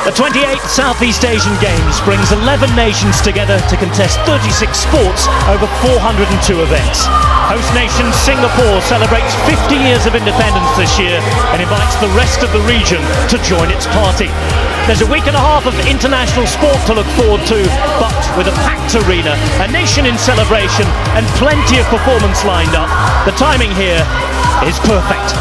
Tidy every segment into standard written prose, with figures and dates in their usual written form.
The 28th Southeast Asian Games brings 11 nations together to contest 36 sports over 402 events. Host nation Singapore celebrates 50 years of independence this year and invites the rest of the region to join its party. There's a week and a half of international sport to look forward to, but with a packed arena, a nation in celebration and plenty of performance lined up, the timing here is perfect.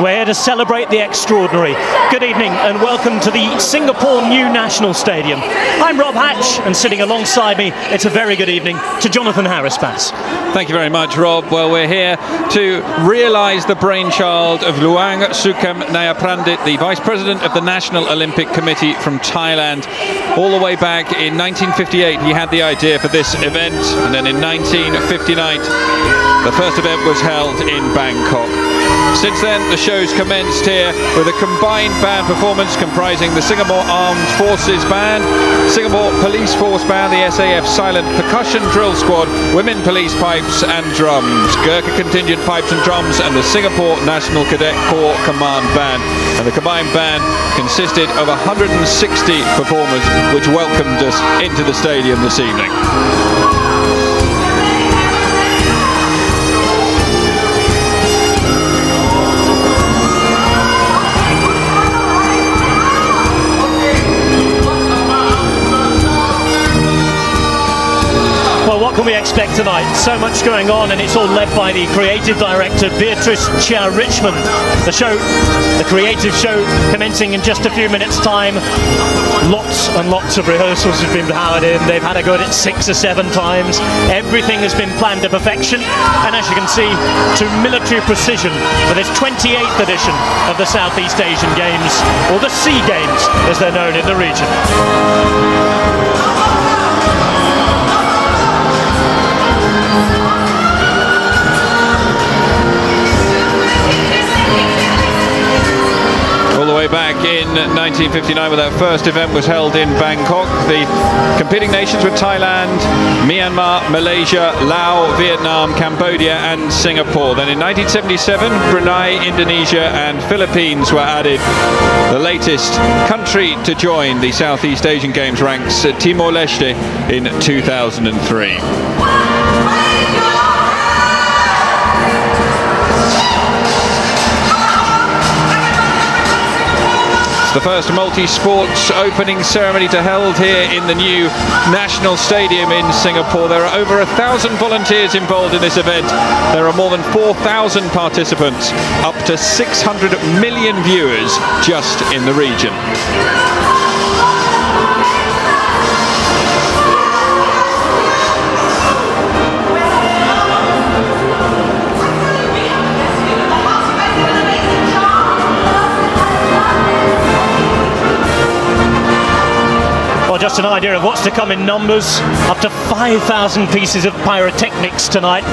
We're here to celebrate the extraordinary. Good evening and welcome to the Singapore New National Stadium. I'm Rob Hatch, and sitting alongside me, it's a very good evening to Jonathan Harris-Bass. Thank you very much, Rob. Well, we're here to realise the brainchild of Luang Sukham Nayaprandit, the Vice President of the National Olympic Committee from Thailand. All the way back in 1958, he had the idea for this event, and then in 1959, the first event was held in Bangkok. Since then, the show's commenced here with a combined band performance comprising the Singapore Armed Forces Band, Singapore Police Force Band, the SAF Silent Percussion Drill Squad, Women Police Pipes and Drums, Gurkha Contingent Pipes and Drums, and the Singapore National Cadet Corps Command Band. And the combined band consisted of 160 performers, which welcomed us into the stadium this evening. What can we expect tonight? So much going on, and it's all led by the creative director Beatrice Chia Richmond. The creative show commencing in just a few minutes' time. Lots and lots of rehearsals have been powered in. They've had a go at it 6 or 7 times. Everything has been planned to perfection, and as you can see, to military precision for this 28th edition of the Southeast Asian Games, or the SEA Games as they're known in the region. All the way back in 1959, when that first event was held in Bangkok, the competing nations were Thailand, Myanmar, Malaysia, Laos, Vietnam, Cambodia and Singapore. Then in 1977, Brunei, Indonesia and Philippines were added. The latest country to join the Southeast Asian Games ranks Timor-Leste in 2003. The first multi-sports opening ceremony to held here in the new National Stadium in Singapore. There are over 1,000 volunteers involved in this event. There are more than 4,000 participants, up to 600 million viewers just in the region. Just an idea of what's to come in numbers. Up to 5,000 pieces of pyrotechnics tonight.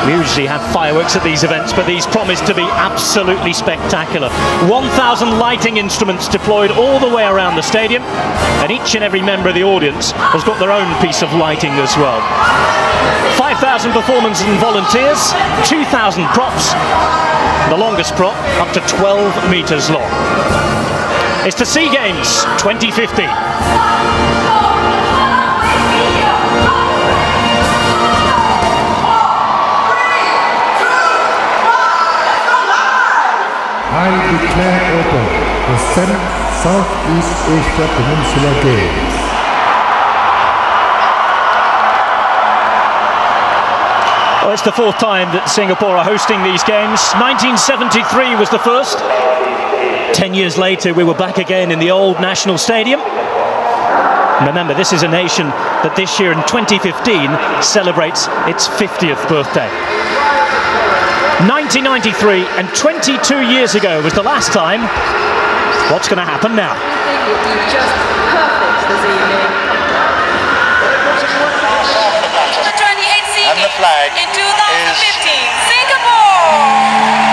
We usually have fireworks at these events, but these promise to be absolutely spectacular. 1,000 lighting instruments deployed all the way around the stadium, and each and every member of the audience has got their own piece of lighting as well. 5,000 performers and volunteers, 2,000 props, the longest prop up to 12 meters long. It's the SEA Games 2015. I declare open the 7th Southeast Asia Peninsula Games. Well, it's the 4th time that Singapore are hosting these games. 1973 was the first. 10 years later, we were back again in the old National Stadium. Remember, this is a nation that this year in 2015 celebrates its 50th birthday. 1993 and 22 years ago was the last time. What's going to happen now? Just perfect this evening. And the flag in 2015, is... Singapore!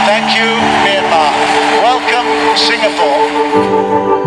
Thank you, Myanmar. Welcome, Singapore.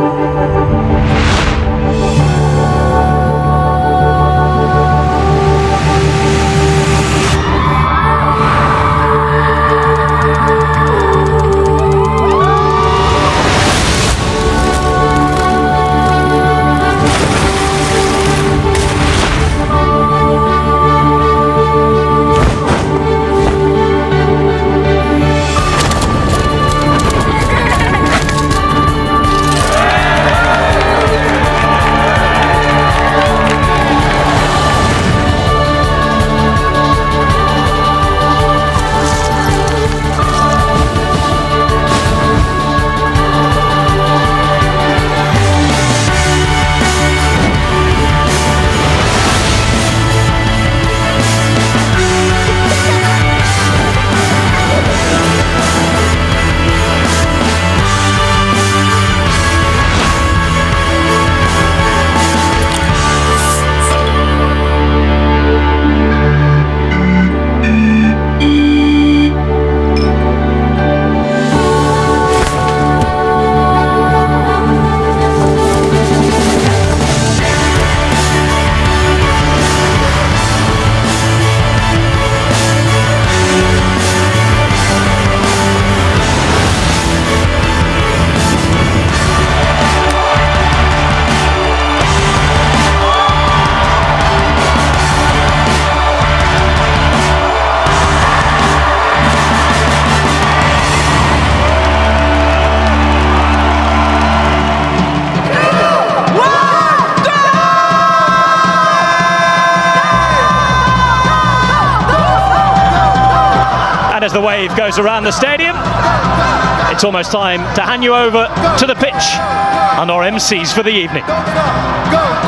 And as the wave goes around the stadium, it's almost time to hand you over to the pitch and our MCs for the evening. Go,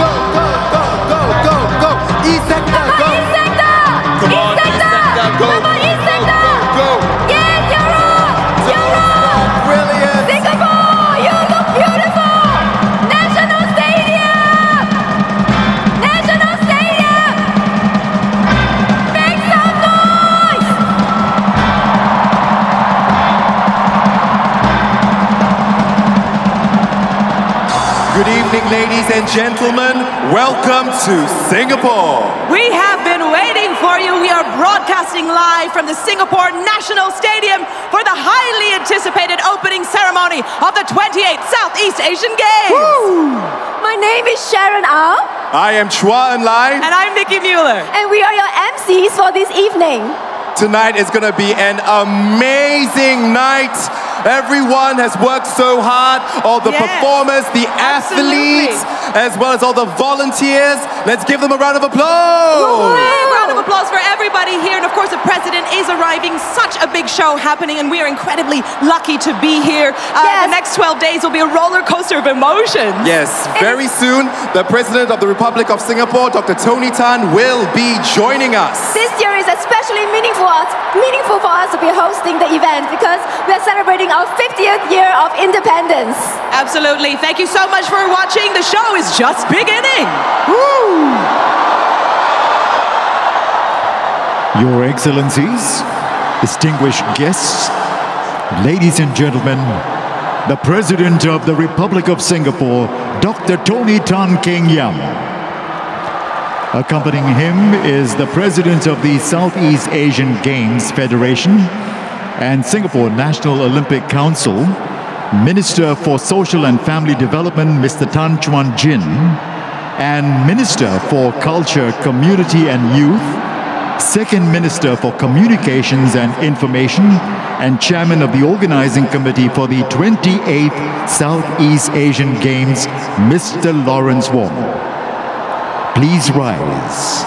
go, go, go, go, go, go, East sector, go! East sector! Come on, East sector, go! Come on, East sector! Go! Yes, Europe! Europe! Brilliant! Singapore, you look beautiful! National Stadium! National Stadium! Make some noise! Good evening, ladies and gentlemen. Welcome to Singapore. We have been waiting for you. We are broadcasting live from the Singapore National Stadium for the highly anticipated opening ceremony of the 28th Southeast Asian Games. My name is Sharon Au, I am Chua En Lai. And I'm Nikki Mueller. and we are your MCs for this evening. Tonight is going to be an amazing night. Everyone has worked so hard. All the Yes, performers, the absolutely. athletes, as well as all the volunteers. Let's give them a round of applause. Big round of applause for everybody here. And of course, the president is arriving. Such a big show happening, and we are incredibly lucky to be here. Yes. The next 12 days will be a roller coaster of emotions. Yes, very soon, the President of the Republic of Singapore, Dr. Tony Tan, will be joining us. This year is especially meaningful for us to be hosting the event because we are celebrating our 50th year of independence. Absolutely. Thank you so much for watching. The show is just beginning. Your Excellencies, distinguished guests, ladies and gentlemen, the President of the Republic of Singapore, Dr. Tony Tan Keng Yam. Accompanying him is the President of the Southeast Asian Games Federation and Singapore National Olympic Council, Minister for Social and Family Development, Mr. Tan Chuan Jin, and Minister for Culture, Community and Youth, Second Minister for Communications and Information, and Chairman of the Organizing Committee for the 28th Southeast Asian Games, Mr. Lawrence Wong. Please rise.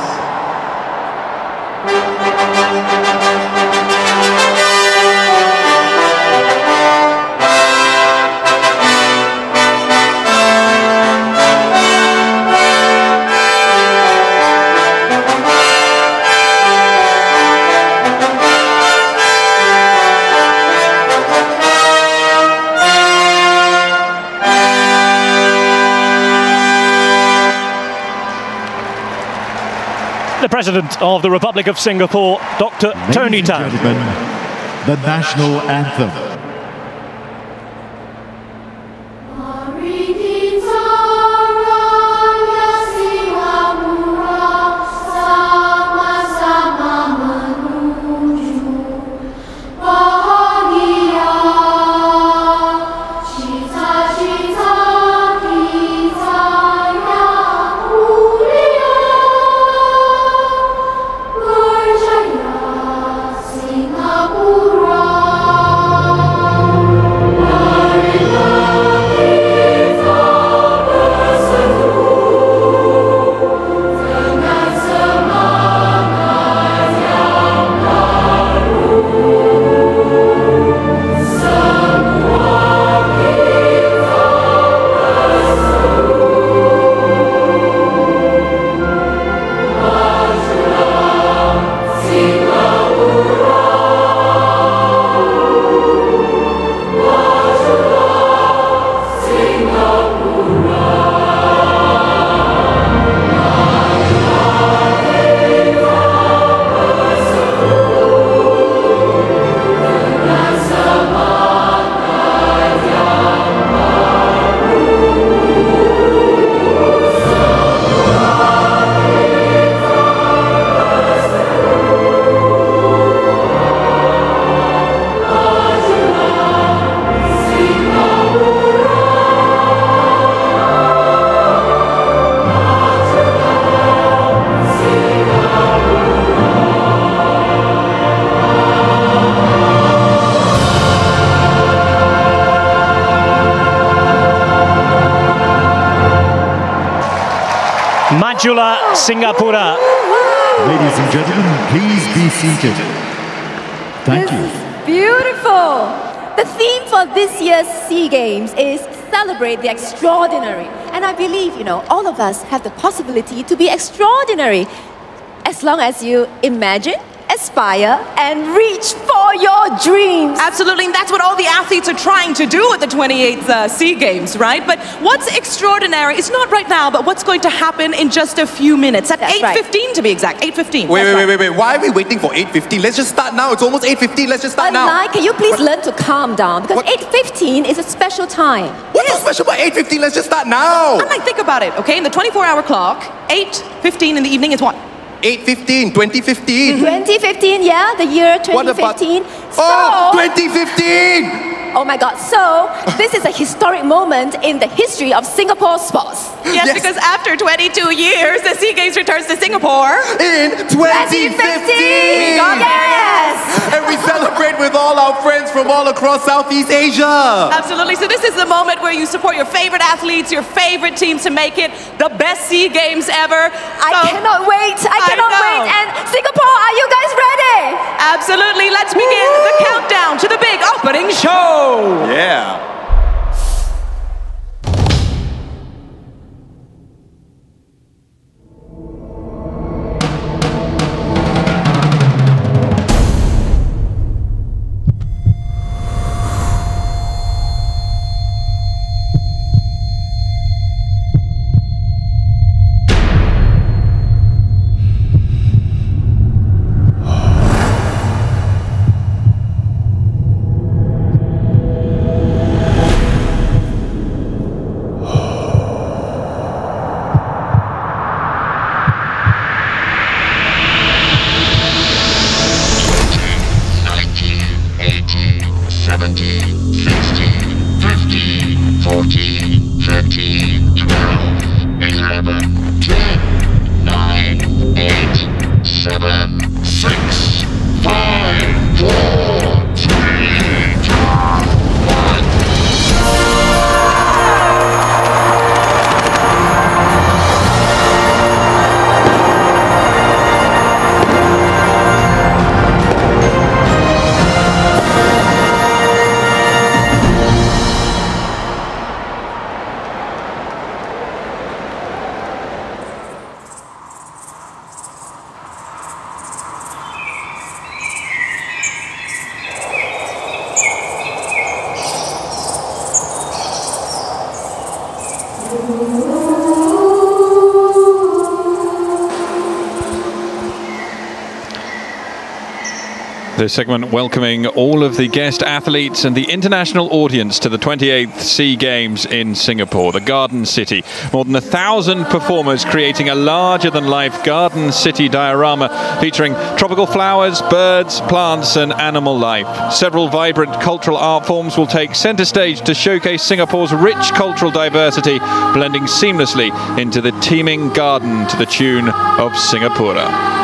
President of the Republic of Singapore, Dr. Tony Tan. Ladies and gentlemen, the national anthem. Majulah Singapura. Ladies and gentlemen, please be seated. Thank you. Beautiful. The theme for this year's SEA Games is Celebrate the Extraordinary. And I believe, all of us have the possibility to be extraordinary as long as you imagine, aspire, and reach for your dreams. Absolutely, and that's what all the athletes are trying to do at the 28th SEA Games, right? But what's extraordinary, it's not right now, but what's going to happen in just a few minutes, at 8:15 to be exact, 8:15. Wait. Why are we waiting for 8:15? Let's just start now. It's almost 8:15. Let's just start now. Can you please learn to calm down? Because 8:15 is a special time. What's so special about 8:15? Let's just start now. I might think about it, okay? In the 24-hour clock, 8:15 in the evening is what? 8:15, 2015. 2015, yeah, the year 2015. What about? So, Oh, 2015! oh my God, so this is a historic moment in the history of Singapore sports. Yes, Yes. because after 22 years, the SEA Games returns to Singapore. In 2015! Yes! And we celebrate with all our friends from all across Southeast Asia. Absolutely, so this is the moment where you support your favorite athletes, your favorite teams to make it the best SEA Games ever. I cannot wait, I cannot wait. And Singapore, are you guys ready? Absolutely, let's begin the countdown to the big opening show. Yeah. This segment welcoming all of the guest athletes and the international audience to the 28th SEA Games in Singapore, the Garden City. More than 1,000 performers creating a larger-than-life Garden City diorama featuring tropical flowers, birds, plants and animal life. Several vibrant cultural art forms will take centre stage to showcase Singapore's rich cultural diversity, blending seamlessly into the teeming garden to the tune of Singapura.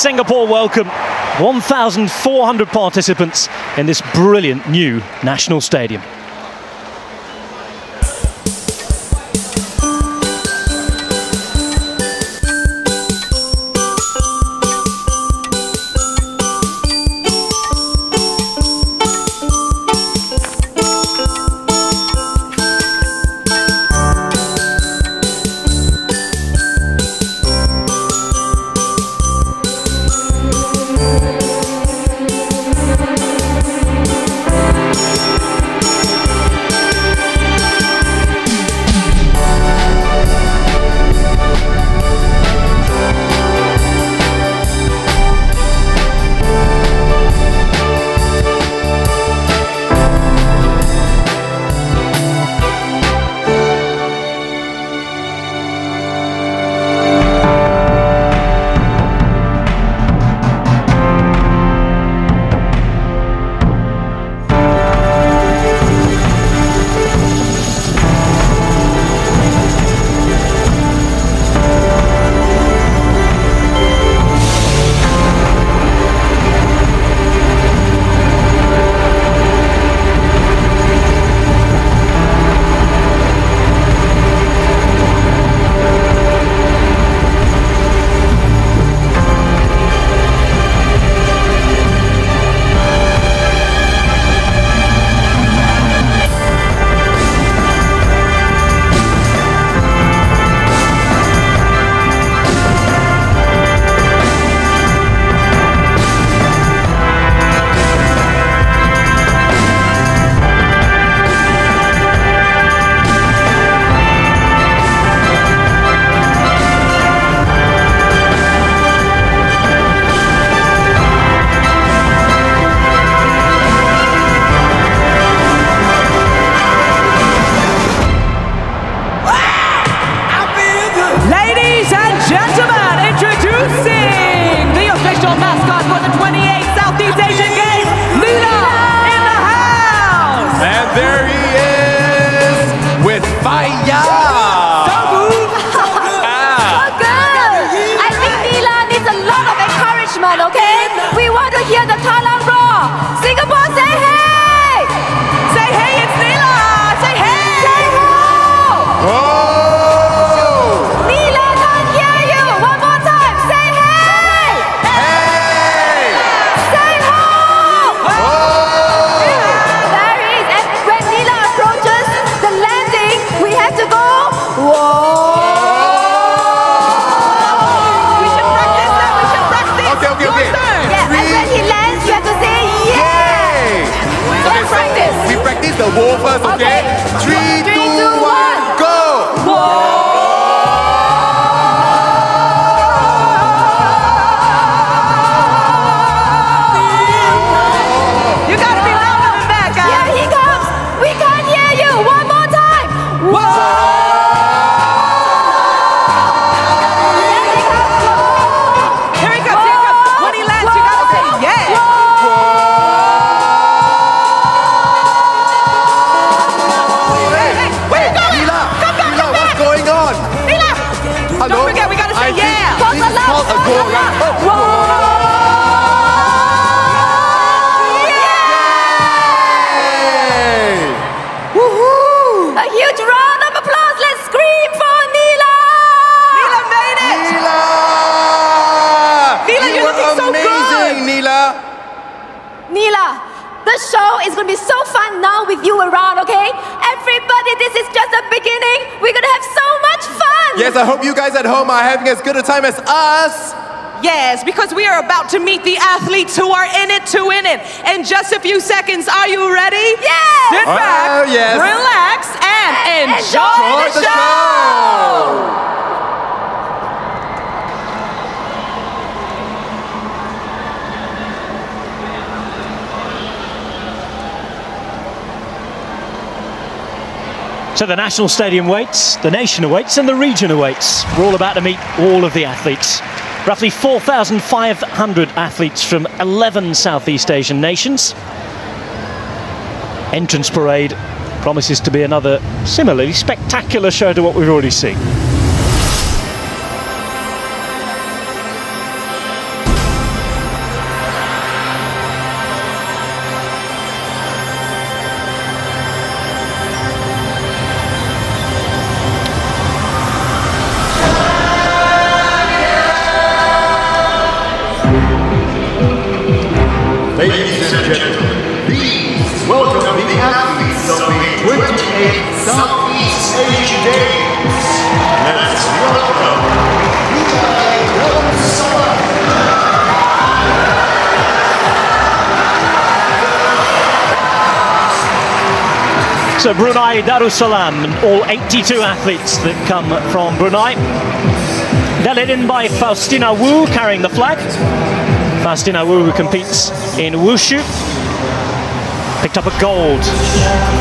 Singapore welcome 1,400 participants in this brilliant new national stadium. I hope you guys at home are having as good a time as us. Yes, because we are about to meet the athletes who are in it to win it. In just a few seconds, are you ready? Yes! Sit back, yes. Relax, and enjoy the show! So the national stadium waits, the nation awaits, and the region awaits. We're all about to meet all of the athletes. Roughly 4,500 athletes from 11 Southeast Asian nations. Entrance parade promises to be another similarly spectacular show to what we've already seen. Brunei Darussalam, all 82 athletes that come from Brunei. They're led in by Faustina Wu carrying the flag. Faustina Wu, who competes in Wushu, picked up a gold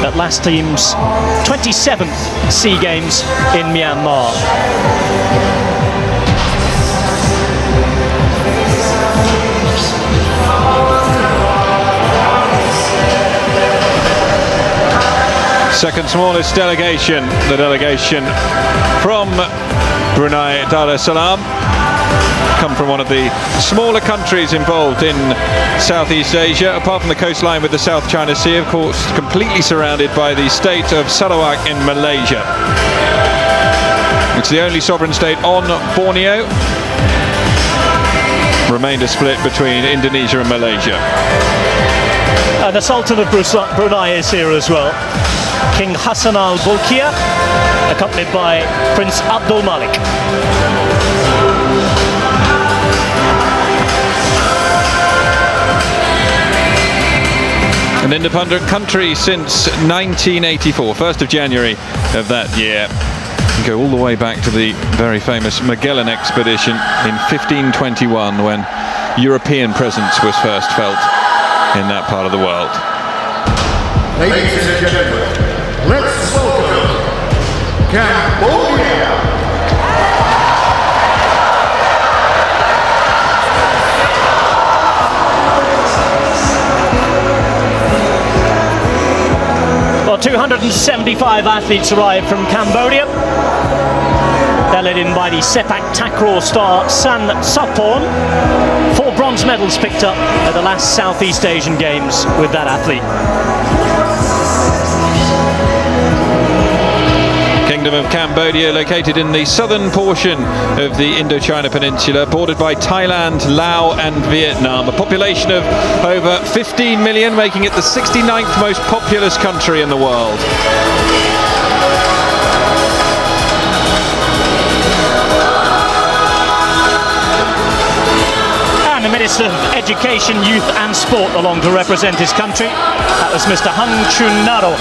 at last team's 27th SEA Games in Myanmar. Second smallest delegation, the delegation from Brunei Darussalam, come from one of the smaller countries involved in Southeast Asia, apart from the coastline with the South China Sea, of course, completely surrounded by the state of Sarawak in Malaysia. It's the only sovereign state on Borneo. Remainder split between Indonesia and Malaysia. And the Sultan of Brunei is here as well. King Hassan Al Bolkiah, accompanied by Prince Abdul Malik. An independent country since 1984, 1st of January of that year. Go all the way back to the very famous Magellan expedition in 1521, when European presence was first felt in that part of the world. Ladies and gentlemen, let's welcome Cambodia. Well, 275 athletes arrived from Cambodia. They're led in by the Sepak Takraw star San Sapon. 4 bronze medals picked up at the last Southeast Asian Games with that athlete. Kingdom of Cambodia, located in the southern portion of the Indochina Peninsula, bordered by Thailand, Laos and Vietnam. A population of over 15 million, making it the 69th most populous country in the world. And the Minister of Education, Youth and Sport along to represent his country. That was Mr. Hung Chun Naro.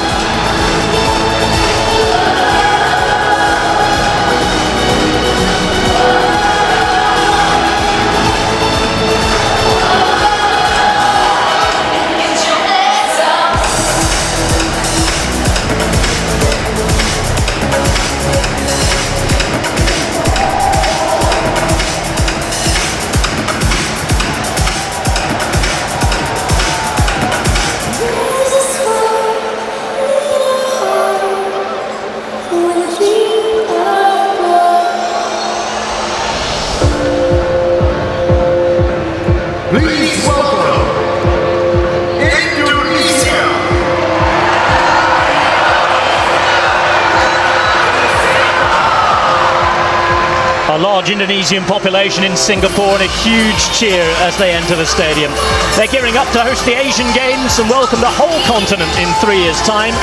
Please welcome Indonesia. A large Indonesian population in Singapore and a huge cheer as they enter the stadium. They're gearing up to host the Asian Games and welcome the whole continent in 3 years' time.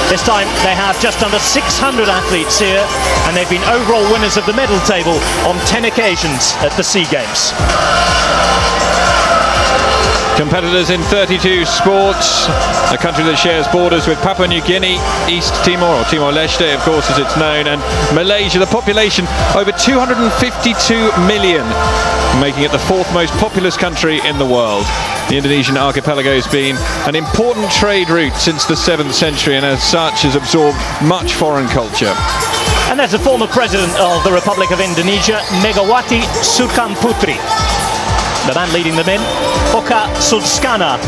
This time they have just under 600 athletes here, and they've been overall winners of the medal table on 10 occasions at the SEA Games. Competitors in 32 sports, a country that shares borders with Papua New Guinea, East Timor, or Timor-Leste, of course, as it's known, and Malaysia. The population over 252 million, making it the 4th most populous country in the world. The Indonesian archipelago has been an important trade route since the 7th century, and as such has absorbed much foreign culture. And there's the former president of the Republic of Indonesia, Megawati Soekarnoputri. The man leading them in, Oka Sudskana,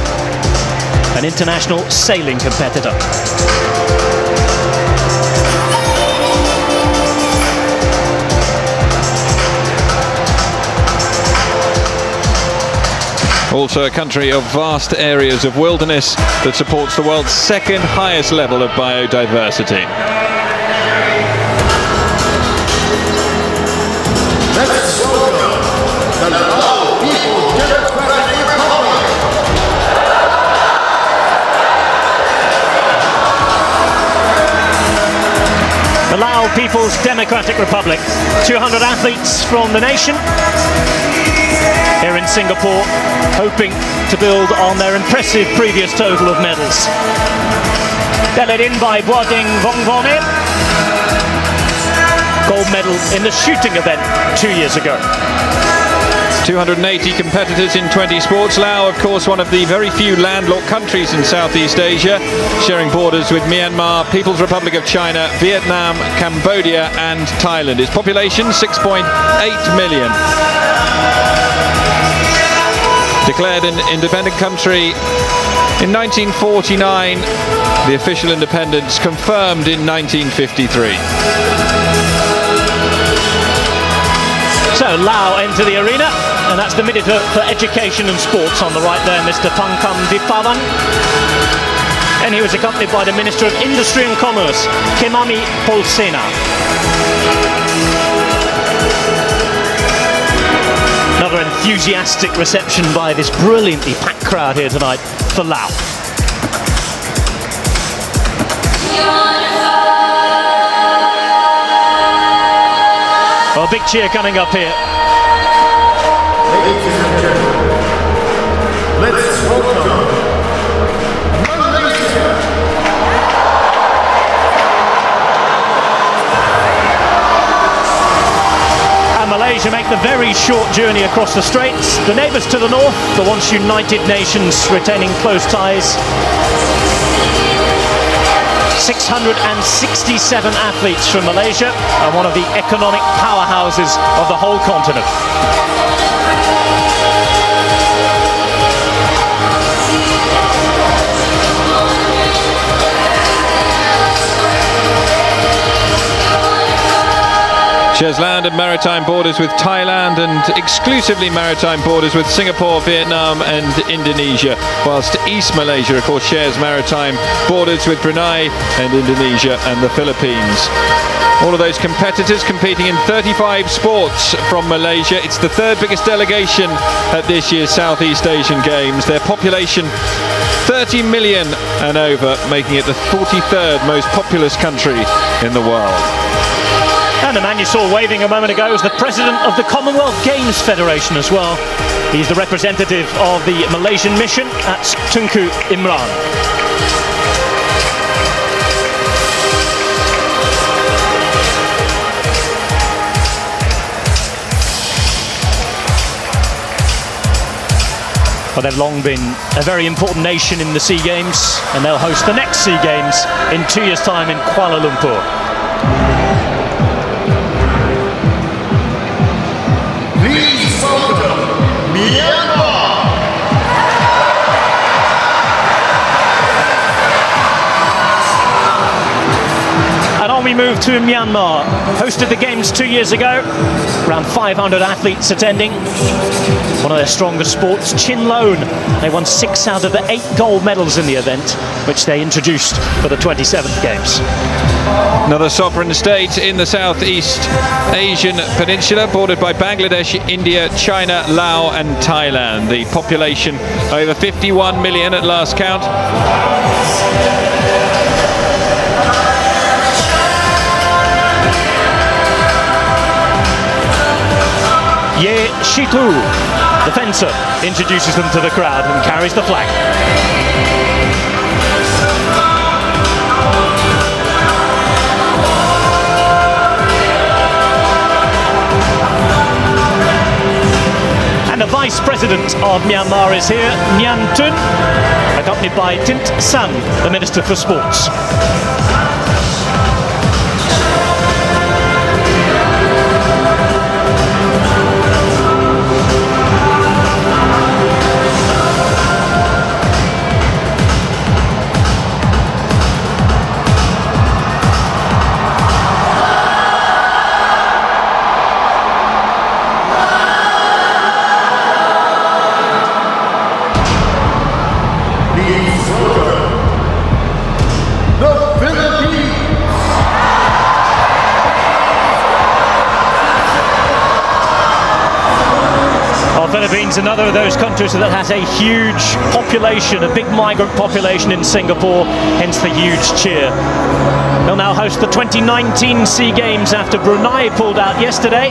an international sailing competitor. Also a country of vast areas of wilderness that supports the world's 2nd highest level of biodiversity. Let's welcome the Lao People's Democratic Republic. The Lao People's Democratic Republic. 200 athletes from the nation. here in Singapore, hoping to build on their impressive previous total of medals. They're led in by Boading Vongvone. Gold medal in the shooting event 2 years ago. 280 competitors in 20 sports. Laos, of course, one of the very few landlocked countries in Southeast Asia, sharing borders with Myanmar, People's Republic of China, Vietnam, Cambodia and Thailand. Its population, 6.8 million. Declared an independent country in 1949, the official independence confirmed in 1953. So Laos enter the arena, and that's the Minister for Education and Sports on the right there, Mr. Pankam Dipavan. And he was accompanied by the Minister of Industry and Commerce, Kemami Polsena. Another enthusiastic reception by this brilliantly packed crowd here tonight for Laos. Well, a big cheer coming up here. Ladies and gentlemen, let's welcome Malaysia. And Malaysia make the very short journey across the straits. The neighbours to the north, the once United Nations, retaining close ties. 667 athletes from Malaysia, and one of the economic powerhouses of the whole continent. Shares land and maritime borders with Thailand and exclusively maritime borders with Singapore, Vietnam and Indonesia, whilst East Malaysia, of course, shares maritime borders with Brunei and Indonesia and the Philippines. All of those competitors competing in 35 sports from Malaysia. It's the third biggest delegation at this year's Southeast Asian Games. Their population 30 million and over, making it the 43rd most populous country in the world. And the man you saw waving a moment ago is the president of the Commonwealth Games Federation as well. He's the representative of the Malaysian mission. That's Tunku Imran. Well, they've long been a very important nation in the SEA Games, and they'll host the next SEA Games in 2 years' time in Kuala Lumpur. Please welcome Myanmar. And on we move to Myanmar. Hosted the Games 2 years ago. Around 500 athletes attending. One of their strongest sports, Chin Lone. They won 6 out of the 8 gold medals in the event, which they introduced for the 27th Games. Another sovereign state in the Southeast Asian Peninsula, bordered by Bangladesh, India, China, Laos and Thailand. The population over 51 million at last count. Ye Shitu, the fencer, introduces them to the crowd and carries the flag. And the Vice President of Myanmar is here, Nyan Tun, accompanied by Tint San, the Minister for Sports. The Philippines, another of those countries that has a huge population, a big migrant population in Singapore, hence the huge cheer. They'll now host the 2019 SEA Games after Brunei pulled out yesterday.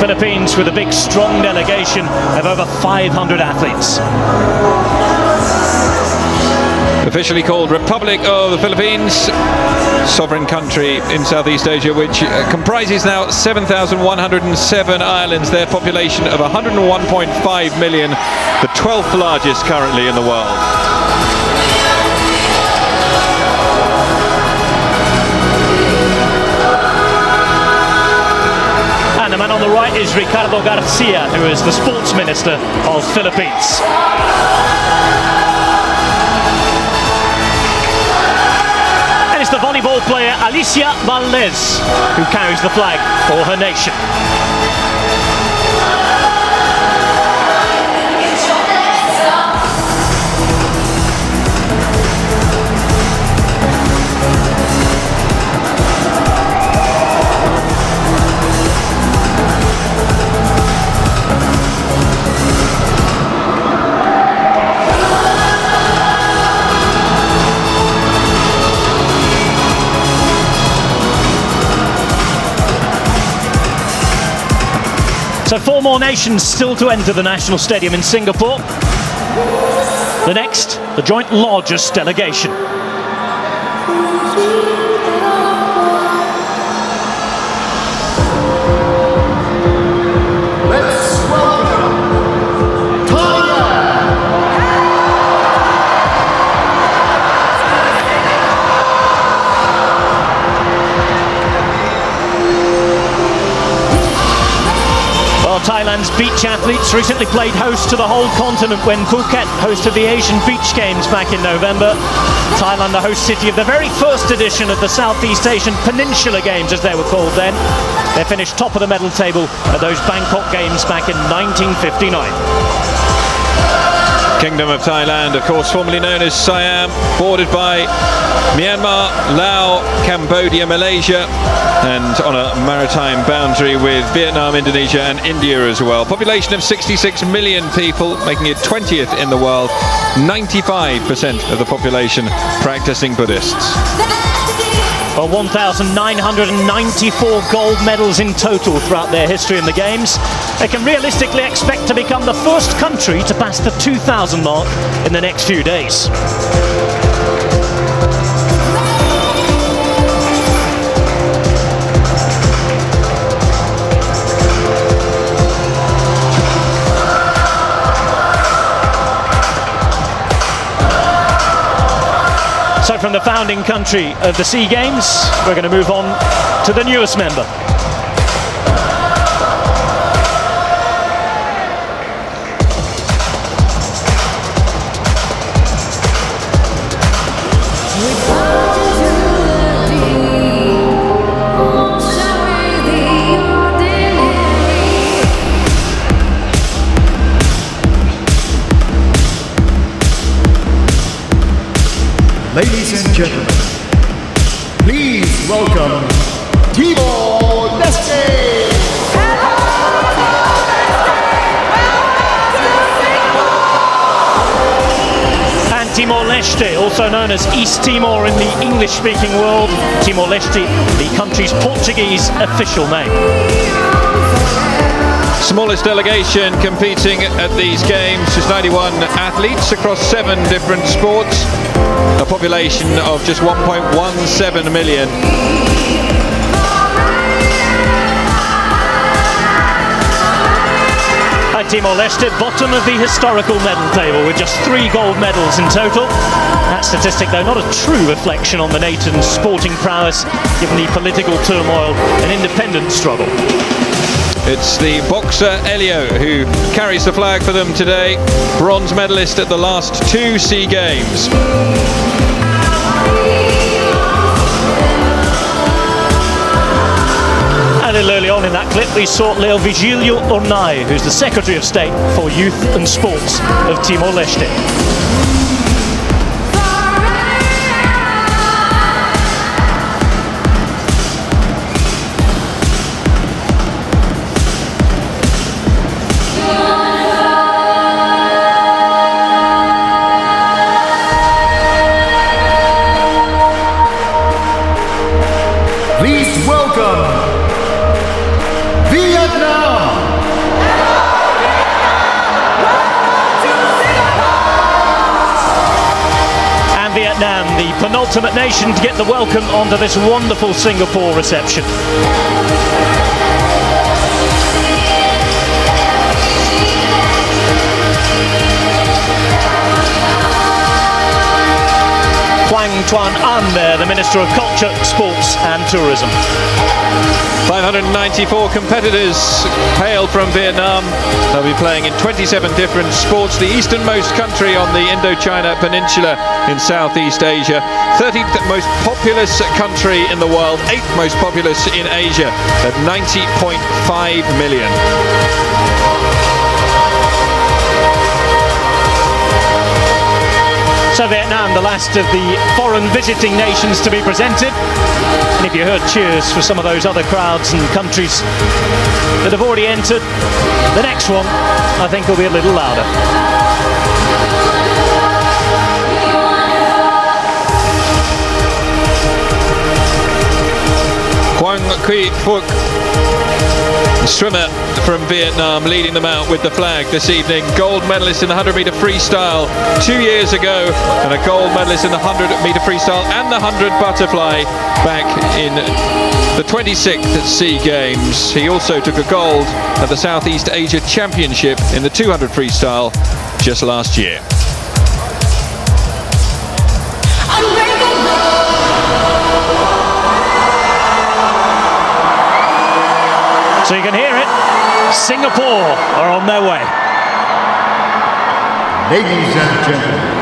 Philippines with a big, strong delegation of over 500 athletes. Officially called Republic of the Philippines, sovereign country in Southeast Asia, which comprises now 7,107 islands, their population of 101.5 million, the 12th largest currently in the world. And the man on the right is Ricardo Garcia, who is the sports minister of Philippines. It's the volleyball player Alicia Valdez who carries the flag for her nation. So 4 more nations still to enter the National Stadium in Singapore. The next, the joint largest delegation. Thailand's beach athletes recently played host to the whole continent when Phuket hosted the Asian Beach Games back in November. Thailand, the host city of the very first edition of the Southeast Asian Peninsula Games, as they were called then. They finished top of the medal table at those Bangkok Games back in 1959. Kingdom of Thailand, of course, formerly known as Siam, bordered by Myanmar, Laos, Cambodia, Malaysia, and on a maritime boundary with Vietnam, Indonesia and India as well. Population of 66 million people, making it 20th in the world. 95% of the population practicing Buddhists. Well, 1,994 gold medals in total throughout their history in the Games. They can realistically expect to become the first country to pass the 2,000 mark in the next few days. So from the founding country of the SEA Games, we're going to move on to the newest member. Ladies and gentlemen, please welcome Timor-Leste! And Timor-Leste, also known as East Timor in the English-speaking world, Timor-Leste, the country's Portuguese official name. Smallest delegation competing at these games is 91 athletes across 7 different sports. A population of just 1.17 million. And Timor-Leste, bottom of the historical medal table with just 3 gold medals in total. That statistic, though, not a true reflection on the nation's sporting prowess, given the political turmoil and independence struggle. It's the boxer Elio who carries the flag for them today. Bronze medalist at the last 2 SEA Games. And a little early on in that clip, we saw Leo Vigilio Ornai, who's the Secretary of State for Youth and Sports of Timor-Leste. penultimate nation to get the welcome onto this wonderful Singapore reception. Kwang Tuan An there, the Minister of Culture, Sports and Tourism. 594 competitors hail from Vietnam. They'll be playing in 27 different sports. The easternmost country on the Indochina Peninsula in Southeast Asia. 13th most populous country in the world. 8th most populous in Asia at 90.5 million. So Vietnam, the last of the foreign visiting nations to be presented. And if you heard cheers for some of those other crowds and countries that have already entered, the next one, I think, will be a little louder. Quang Quy Phuc, swimmer from Vietnam, leading them out with the flag this evening. Gold medalist in the 100-meter freestyle 2 years ago, and a gold medalist in the 100-meter freestyle and the 100 butterfly back in the 26th SEA Games. He also took a gold at the Southeast Asia Championship in the 200 freestyle just last year. So you can hear it. Singapore are on their way. Ladies and gentlemen,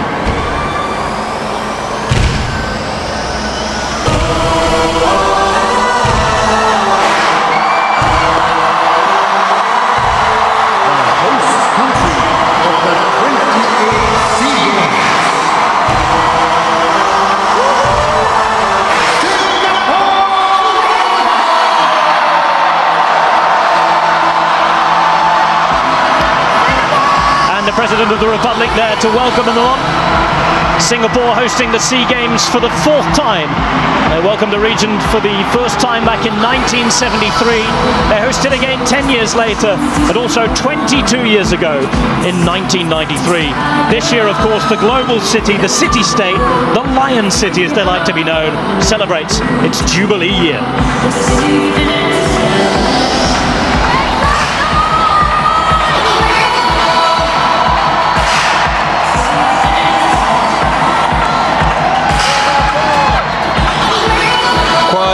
the host country of the 28th SEA Games. President of the Republic there to welcome them on. Singapore hosting the SEA Games for the 4th time. They welcomed the region for the first time back in 1973. They hosted again 10 years later, and also 22 years ago in 1993. This year, of course, the global city, the city-state, the Lion City as they like to be known, celebrates its Jubilee year.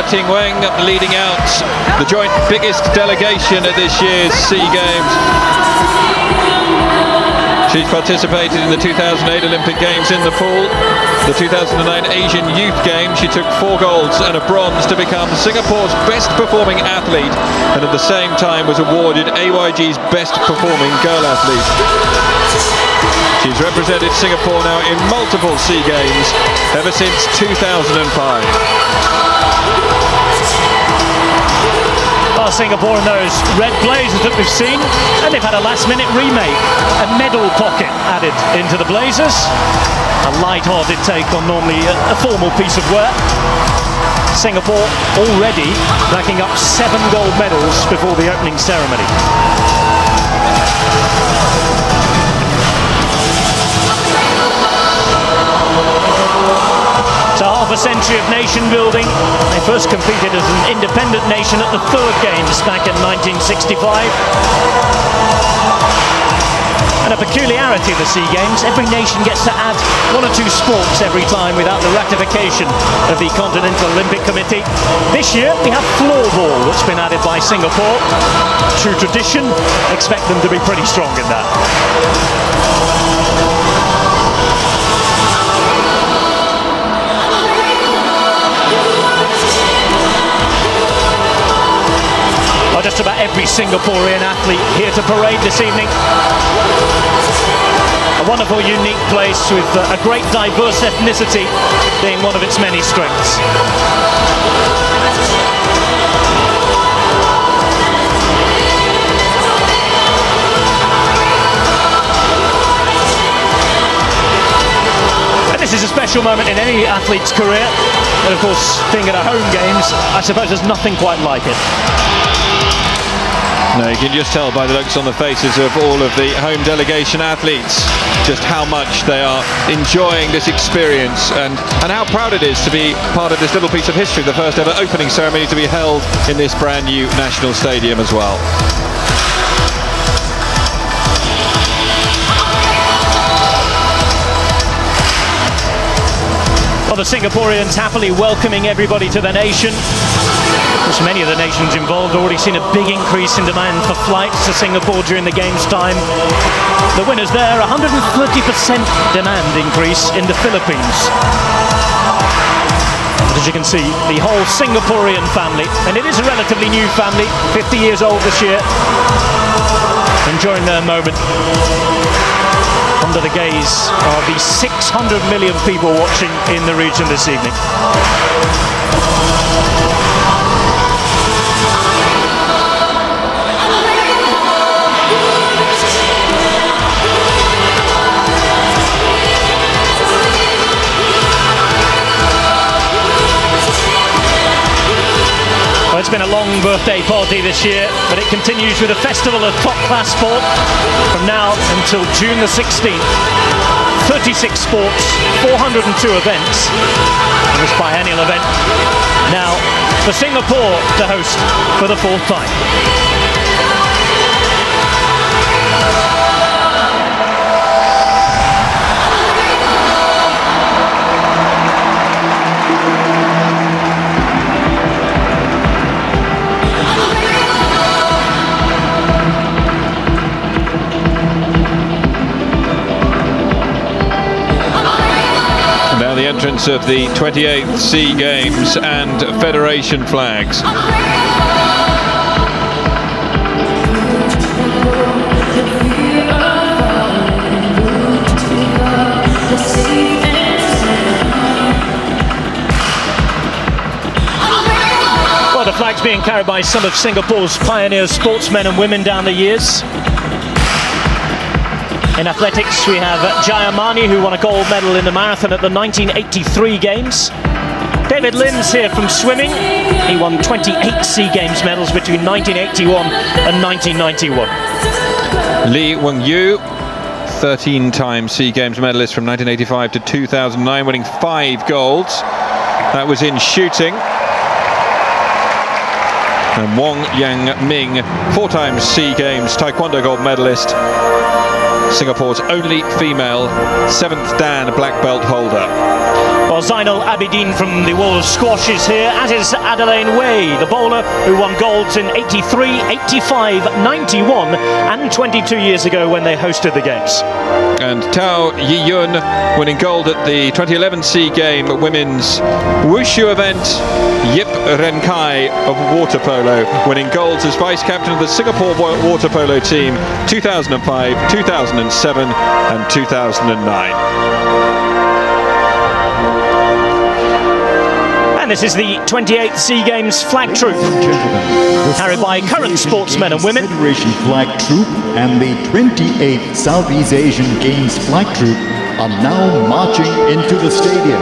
Ting Weng leading out the joint biggest delegation at this year's SEA Games. She's participated in the 2008 Olympic Games in the pool, the 2009 Asian Youth Games. She took 4 golds and a bronze to become Singapore's best performing athlete, and at the same time was awarded AYG's best performing girl athlete. She's represented Singapore now in multiple SEA Games ever since 2005. Singapore in those red blazers that we've seen, and they've had a last-minute remake, a medal pocket added into the blazers, a light-hearted take on normally a formal piece of work. Singapore already racking up 7 gold medals before the opening ceremony. So half a century of nation building. They first competed as an independent nation at the 3rd Games back in 1965. And a peculiarity of the SEA Games, every nation gets to add 1 or 2 sports every time without the ratification of the Continental Olympic Committee. This year we have floorball that's been added by Singapore. True tradition, expect them to be pretty strong in that. Just about every Singaporean athlete here to parade this evening. A wonderful, unique place with a great diverse ethnicity being one of its many strengths. And this is a special moment in any athlete's career. And of course, being at a home games, I suppose there's nothing quite like it. No, you can just tell by the looks on the faces of all of the home delegation athletes just how much they are enjoying this experience and how proud it is to be part of this little piece of history, the first ever opening ceremony to be held in this brand new national stadium as well. Well, the Singaporeans happily welcoming everybody to the nation. Of course, many of the nations involved already seen a big increase in demand for flights to Singapore during the games time. The winners there, 130% demand increase in the Philippines. But as you can see, the whole Singaporean family, and it is a relatively new family, 50 years old this year, enjoying their moment under the gaze of the 600 million people watching in the region this evening. Well, it's been a long birthday party this year, but it continues with a festival of top-class sport from now until June the 16th. 36 sports, 402 events in this biennial event. Now, for Singapore to host for the 4th time. Now the entrance of the 28th SEA Games and Federation flags. Well, the flag's being carried by some of Singapore's pioneer sportsmen and women down the years. In athletics, we have Jayamani, who won a gold medal in the marathon at the 1983 Games. David Lim's here from swimming. He won 28 SEA Games medals between 1981 and 1991. Lee Weng-yu, 13-time SEA Games medalist from 1985 to 2009, winning 5 golds. That was in shooting. And Wong Yang Ming, 4-time SEA Games Taekwondo gold medalist. Singapore's only female 7th Dan black belt holder. Well, Zainal Abidin from the world of squash is here, as is Adeline Wei, the bowler who won golds in 83, 85, 91 and 22 years ago when they hosted the Games. And Tao Yi-yun winning gold at the 2011 SEA Game Women's Wushu event. Yip Renkai of water polo winning golds as vice captain of the Singapore water polo team 2005, 2007 and 2009. This is the 28th SEA Games flag troop, carried by current sportsmen and women. Federation flag troop and the 28th Southeast Asian Games flag troop are now marching into the stadium.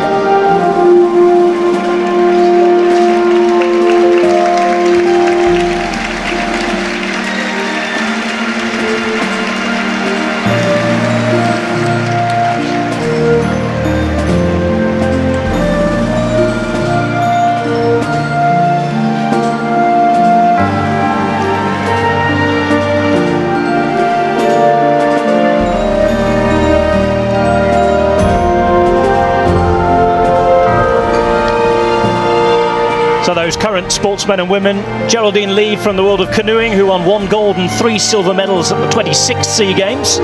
So those current sportsmen and women, Geraldine Lee from the world of canoeing, who won 1 gold and 3 silver medals at the 26th SEA Games.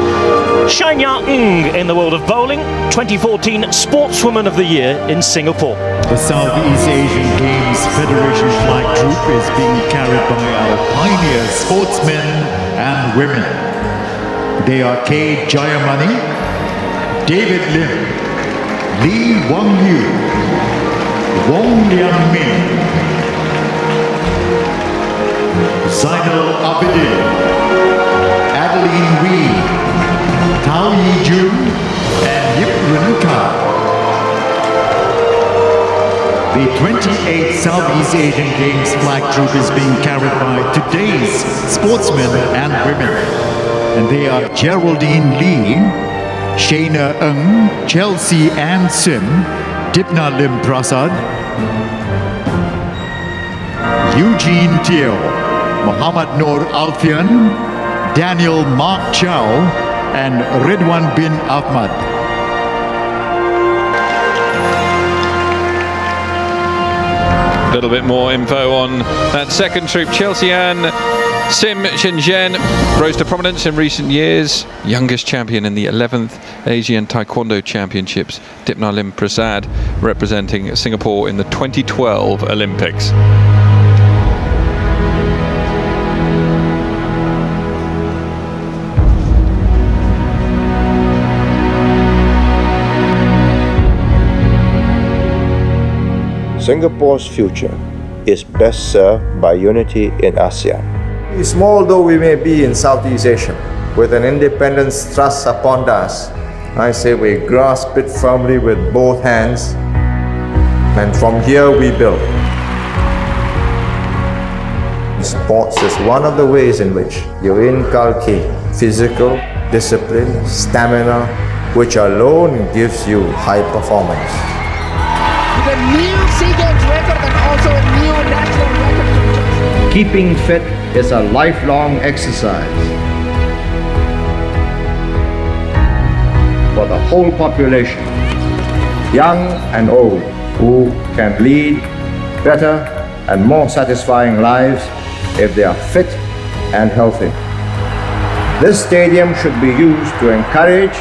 Shania Ng in the world of bowling, 2014 Sportswoman of the Year in Singapore. The Southeast Asian Games Federation flag troop is being carried by our pioneer sportsmen and women. They are K. Jayamani, David Lim, Lee Weng-yu, Wong Yang Ming, Zainal Abidin, Adeline Wei, Tao Yi-jun, and Yip Renkai. The 28th Southeast Asian Games flag troop is being carried by today's sportsmen and women. And they are Geraldine Lee, Shayna Ng, Chelsea Ann Sim, Dipna Lim Prasad, Eugene Teo, Muhammad Noor Alfian, Daniel Mark Chow, and Ridwan bin Ahmad. A little bit more info on that second troop. Chelsea Ann Sim Shenzhen rose to prominence in recent years. Youngest champion in the 11th Asian Taekwondo Championships. Dipna Lim Prasad representing Singapore in the 2012 Olympics. Singapore's future is best served by unity in ASEAN. Small though we may be in Southeast Asia, with an independence thrust upon us, I say we grasp it firmly with both hands, and from here we build. Sports is one of the ways in which you inculcate physical discipline, stamina, which alone gives you high performance. With a new SEA Games record and also a new national record. Keeping fit is a lifelong exercise for the whole population, young and old, who can lead better and more satisfying lives if they are fit and healthy. This stadium should be used to encourage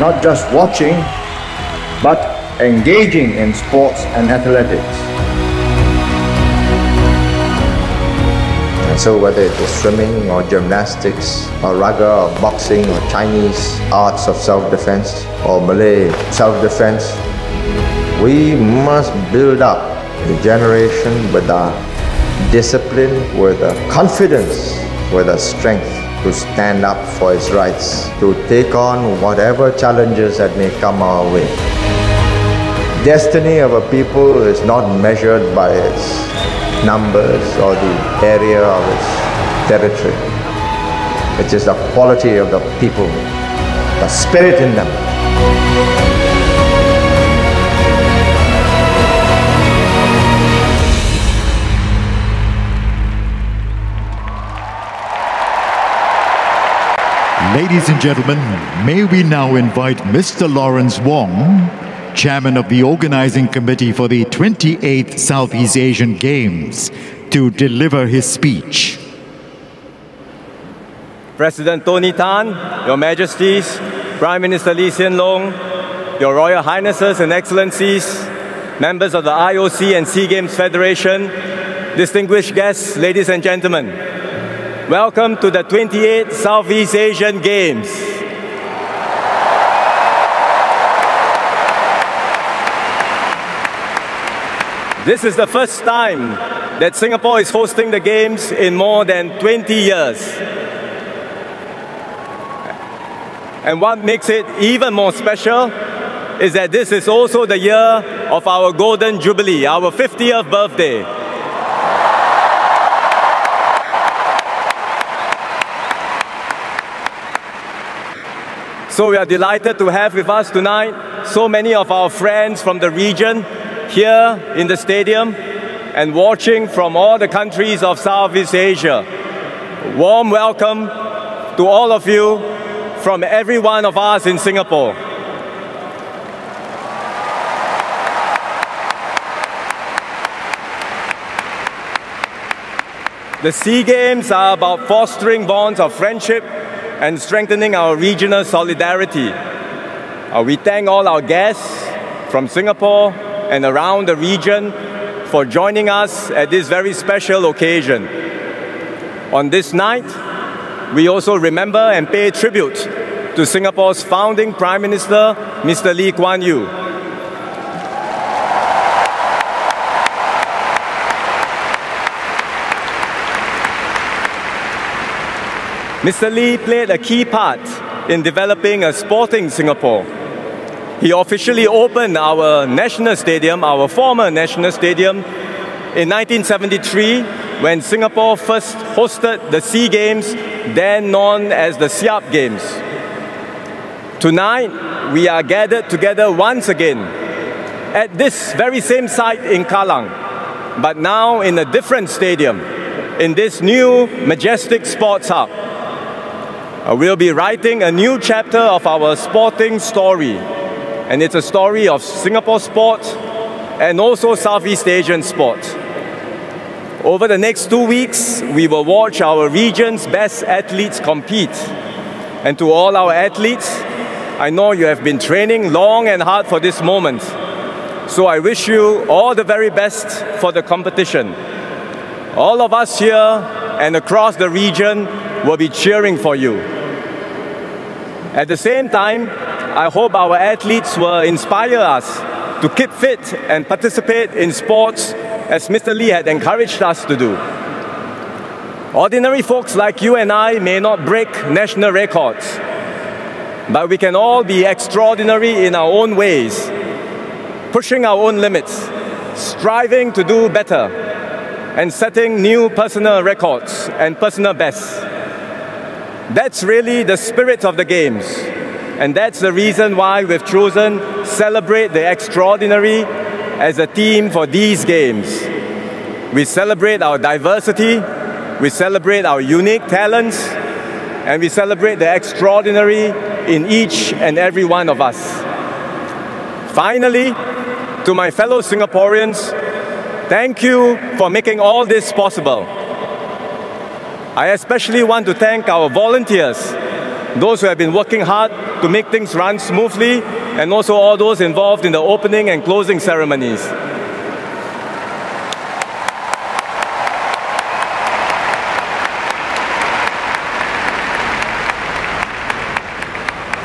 not just watching, but engaging in sports and athletics. And so whether it is swimming or gymnastics or raga or boxing or Chinese arts of self-defense or Malay self-defense, we must build up a generation with a discipline, with a confidence, with a strength to stand up for its rights, to take on whatever challenges that may come our way. Destiny of a people is not measured by its numbers or the area of its territory. It is the quality of the people, the spirit in them. Ladies and gentlemen, may we now invite Mr. Lawrence Wong, Chairman of the Organizing Committee for the 28th Southeast Asian Games, to deliver his speech. President Tony Tan, Your Majesties, Prime Minister Lee Hsien Loong, Your Royal Highnesses and Excellencies, members of the IOC and SEA Games Federation, distinguished guests, ladies and gentlemen, welcome to the 28th Southeast Asian Games. This is the first time that Singapore is hosting the Games in more than 20 years. And what makes it even more special is that this is also the year of our Golden Jubilee, our 50th birthday. So we are delighted to have with us tonight so many of our friends from the region here in the stadium and watching from all the countries of Southeast Asia. Warm welcome to all of you from every one of us in Singapore. The SEA Games are about fostering bonds of friendship and strengthening our regional solidarity. We thank all our guests from Singapore and around the region for joining us at this very special occasion. On this night, we also remember and pay tribute to Singapore's founding Prime Minister, Mr. Lee Kuan Yew. Mr. Lee played a key part in developing a sporting Singapore. He officially opened our national stadium, our former national stadium, in 1973 when Singapore first hosted the SEA Games, then known as the Siap Games. Tonight, we are gathered together once again at this very same site in Kallang, but now in a different stadium, in this new majestic sports hub. We'll be writing a new chapter of our sporting story, and it's a story of Singapore sport and also Southeast Asian sport. Over the next 2 weeks, we will watch our region's best athletes compete. And to all our athletes, I know you have been training long and hard for this moment. So I wish you all the very best for the competition. All of us here and across the region will be cheering for you. At the same time, I hope our athletes will inspire us to keep fit and participate in sports as Mr. Lee had encouraged us to do. Ordinary folks like you and I may not break national records, but we can all be extraordinary in our own ways, pushing our own limits, striving to do better, and setting new personal records and personal bests. That's really the spirit of the Games, and that's the reason why we've chosen Celebrate the Extraordinary as a theme for these Games. We celebrate our diversity, we celebrate our unique talents, and we celebrate the extraordinary in each and every one of us. Finally, to my fellow Singaporeans, thank you for making all this possible. I especially want to thank our volunteers, those who have been working hard to make things run smoothly, and also all those involved in the opening and closing ceremonies.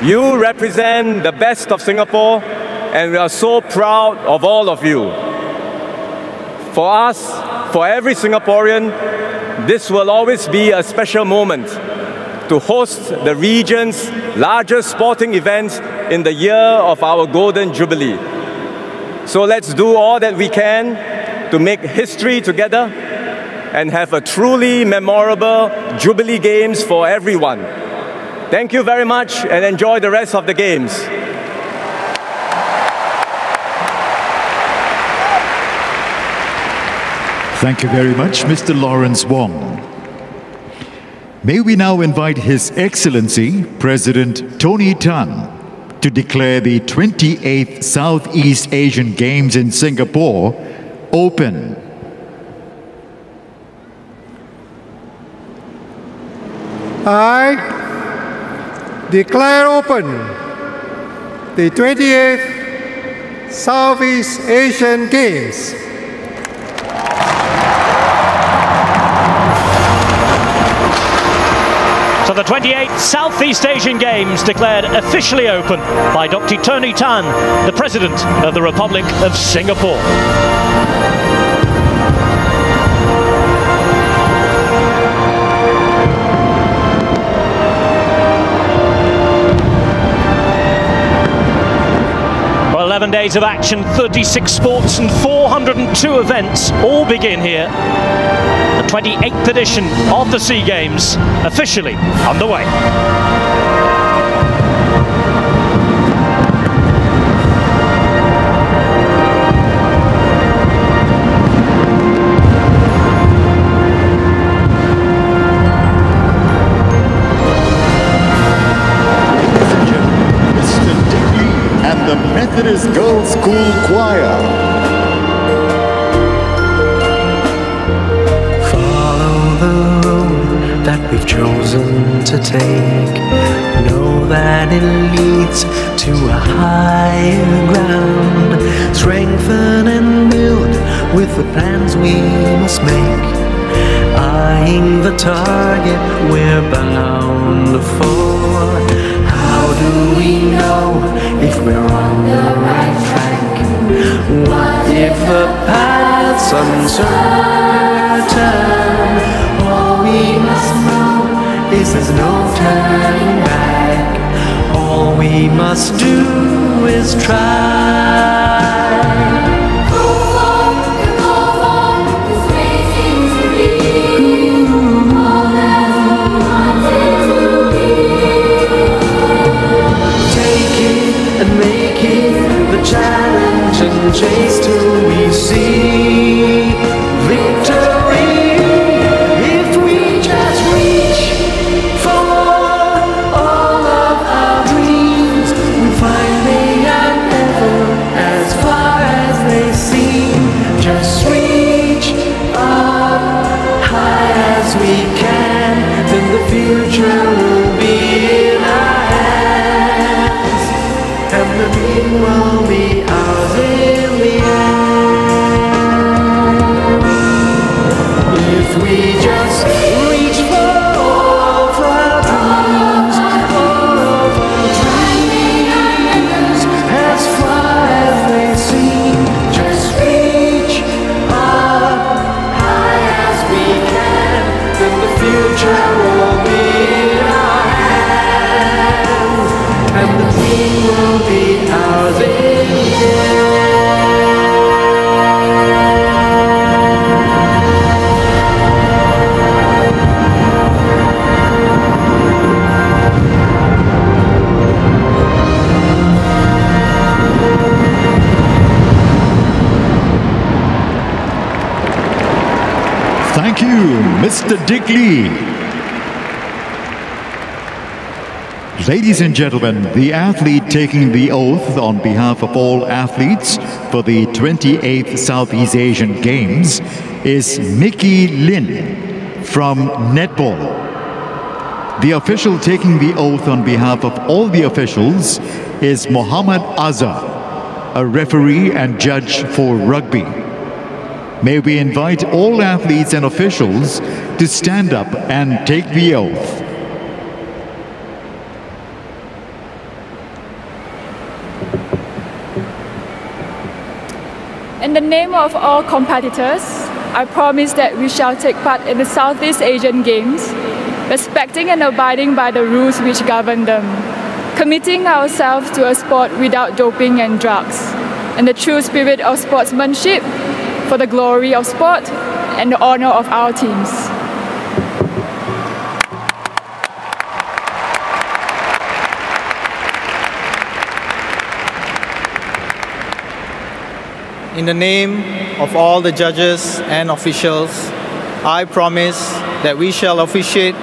You represent the best of Singapore, and we are so proud of all of you. For us, for every Singaporean, this will always be a special moment to host the region's largest sporting events in the year of our Golden Jubilee. So let's do all that we can to make history together and have a truly memorable Jubilee Games for everyone. Thank you very much and enjoy the rest of the Games. Thank you very much, Mr. Lawrence Wong. May we now invite His Excellency, President Tony Tan, to declare the 28th Southeast Asian Games in Singapore open. I declare open the 28th Southeast Asian Games. So the 28th Southeast Asian Games declared officially open by Dr. Tony Tan, the President of the Republic of Singapore. Well, 11 days of action, 36 sports and 402 events all begin here. The 28th edition of the SEA Games officially underway. Mr. Dick Lee and the Methodist Girls' School Choir. That we've chosen to take, know that it leads to a higher ground. Strengthen and build with the plans we must make, eyeing the target we're bound for. How do we know if we're on the right track? What if the path's uncertain? All we must know is there's no turning back. All we we must do is try. Challenge and chase till we see victory. If we just reach for all of our dreams, we find they are never as far as they seem. Just reach up high as we can, then the future will be in our hands, and the dream will be ours in the end. If we just reach for all of our dreams, all of our dreams, as far as they seem, just reach up high as we can, then the future will be in our hands, and the dream will be ours in the end. Thank you, Mr. Dick Lee. Ladies and gentlemen, the athlete taking the oath on behalf of all athletes for the 28th Southeast Asian Games is Mickey Lin from netball. The official taking the oath on behalf of all the officials is Mohammad Azhar, a referee and judge for rugby. May we invite all athletes and officials to stand up and take the oath. In the name of all competitors, I promise that we shall take part in the Southeast Asian Games, respecting and abiding by the rules which govern them, committing ourselves to a sport without doping and drugs, and the true spirit of sportsmanship, for the glory of sport and the honor of our teams. In the name of all the judges and officials, I promise that we shall officiate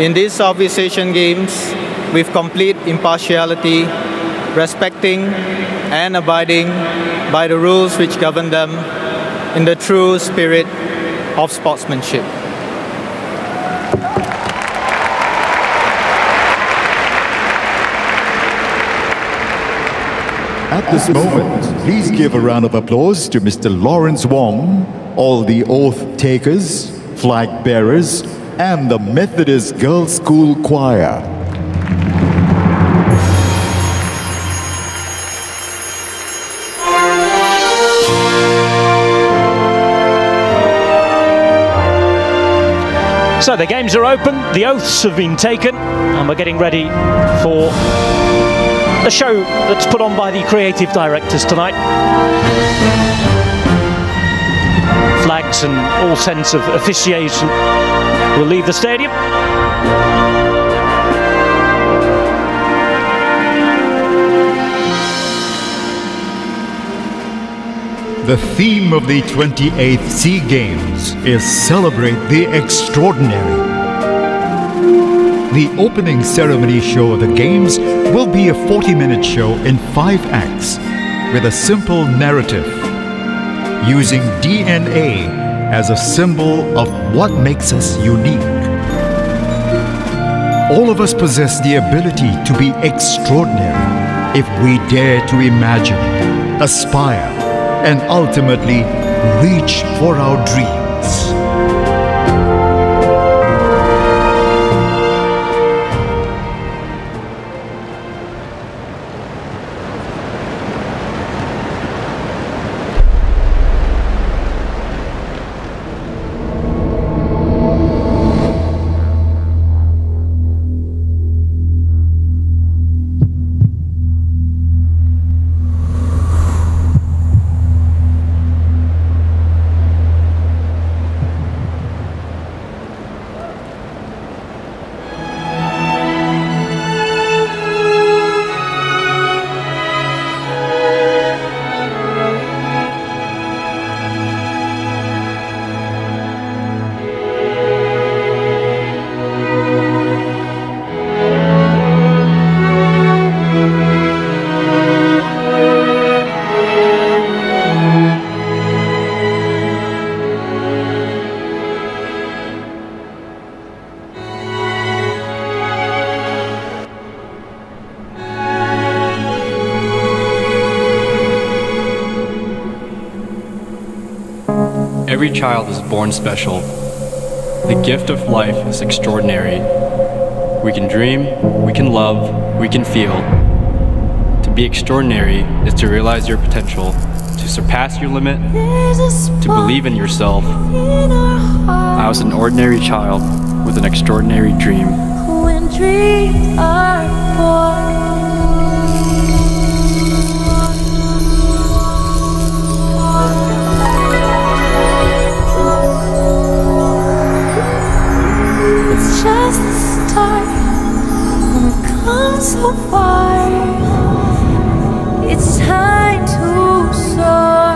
in these Southeast Asian Games with complete impartiality, respecting and abiding by the rules which govern them, in the true spirit of sportsmanship. At this moment, please give a round of applause to Mr. Lawrence Wong, all the oath takers, flag bearers, and the Methodist Girls' School Choir. So the games are open, the oaths have been taken, and we're getting ready for a show that's put on by the creative directors tonight. Flags and all sense of officiation will leave the stadium. The theme of the 28th SEA Games is Celebrate the Extraordinary. The opening ceremony show of the Games will be a 40-minute show in 5 acts with a simple narrative, using DNA as a symbol of what makes us unique. All of us possess the ability to be extraordinary if we dare to imagine, aspire, and ultimately reach for our dreams. Every child is born special. The gift of life is extraordinary. We can dream, we can love, we can feel. To be extraordinary is to realize your potential, to surpass your limit, to believe in yourself. I was an ordinary child with an extraordinary dream. When dreams are born. It's just the start. We've come so far. It's time to soar.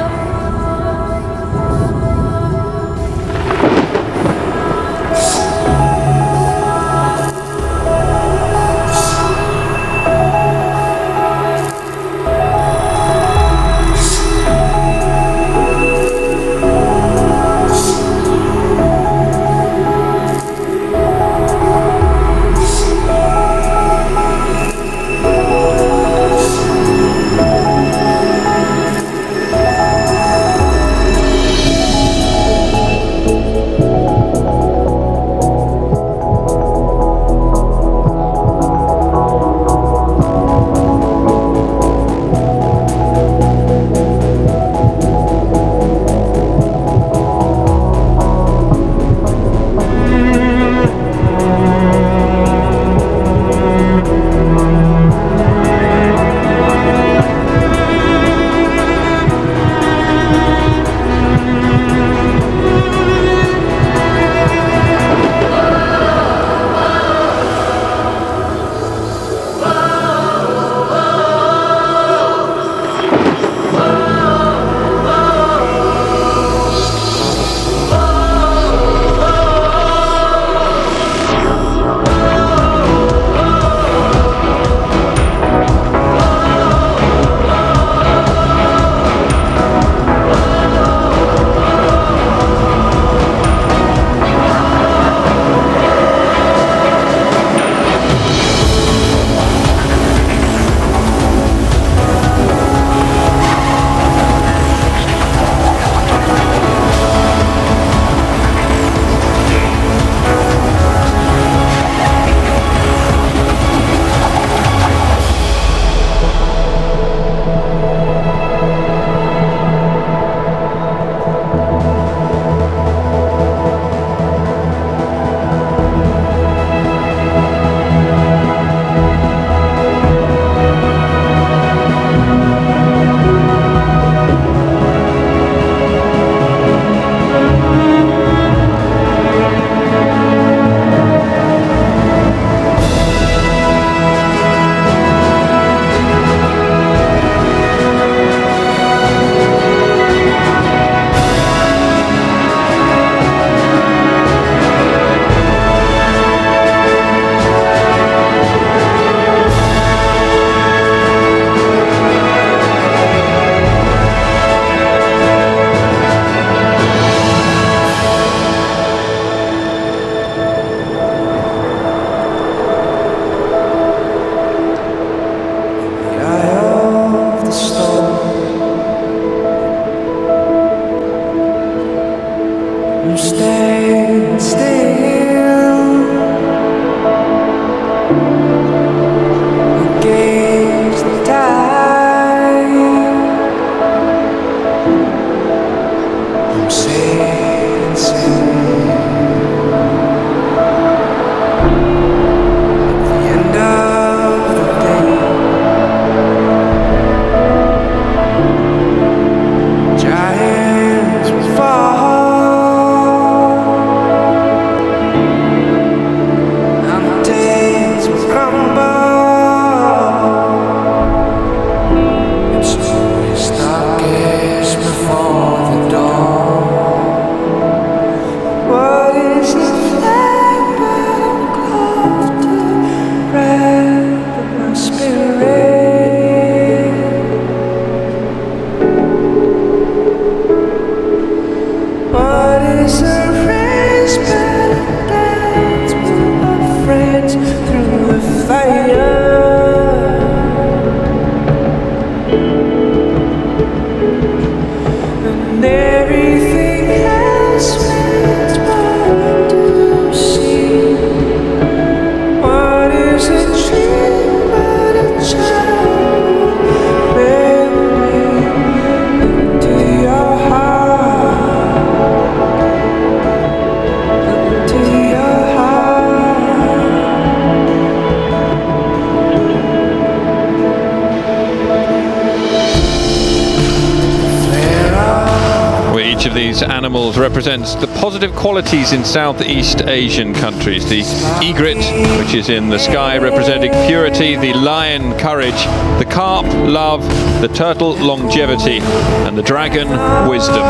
these animals represents the positive qualities in Southeast Asian countries. The egret, which is in the sky, representing purity, the lion, courage, the carp, love, the turtle, longevity, and the dragon, wisdom.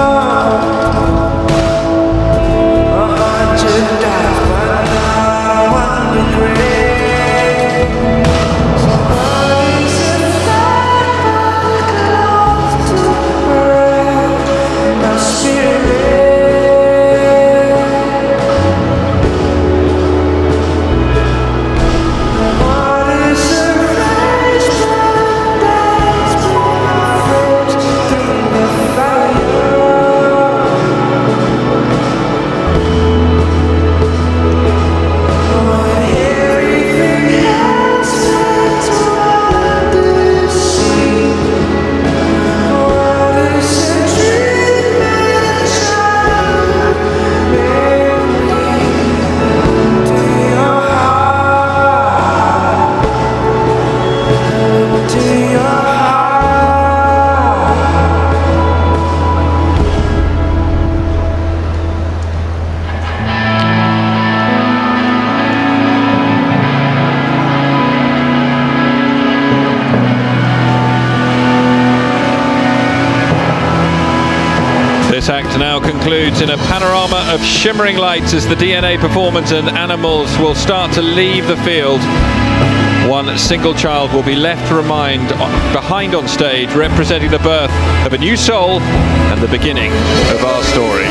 This act now concludes in a panorama of shimmering lights as the DNA performance and animals will start to leave the field. One single child will be left behind on stage, representing the birth of a new soul and the beginning of our story.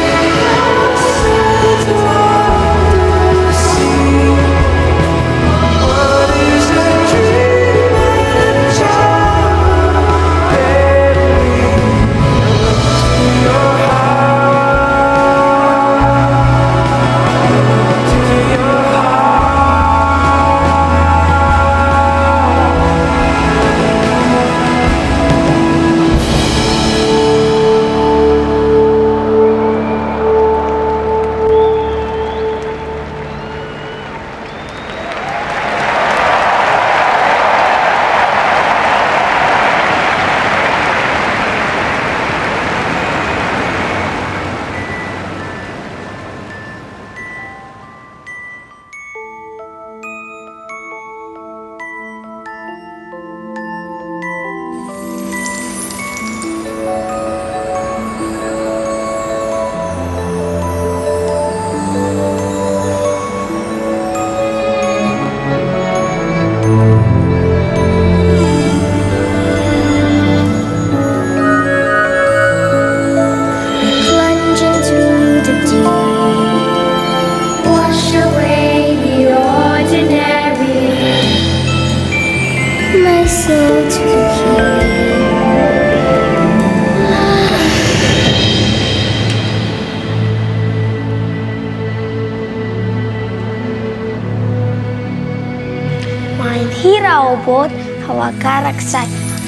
Robot Hawakarsa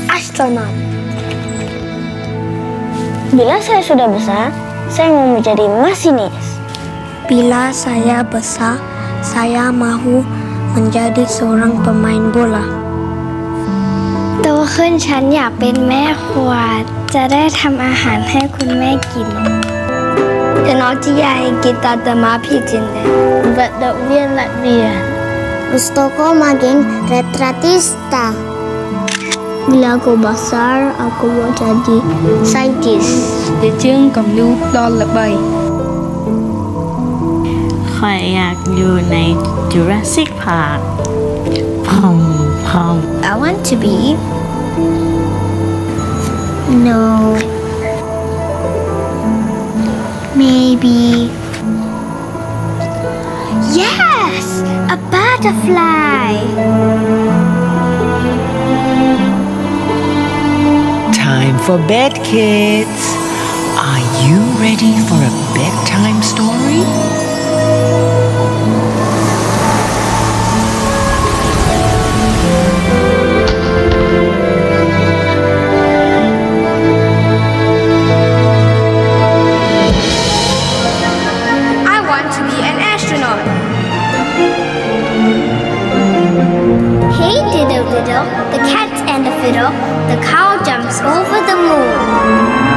Astronaut. Bila saya sudah besar, saya mau menjadi masinis. Bila saya besar, saya mau menjadi seorang pemain bola. โตขึ้นฉันอยากเป็นแม่ครัวจะได้ทำอาหารให้คุณแม่กิน Nanti kita temapitin buat dokter Latvia. Gusto ko maging retratista. Bila aku besar, aku mau jadi scientist. Để chương cầm lưu lo lập bày. ข้อยอยากอยู่ใน Jurassic Park. I want to be. No. Maybe. Yes! A butterfly! Time for bed, kids. Are you ready for a bedtime story? The cat and the fiddle, the cow jumps over the moon.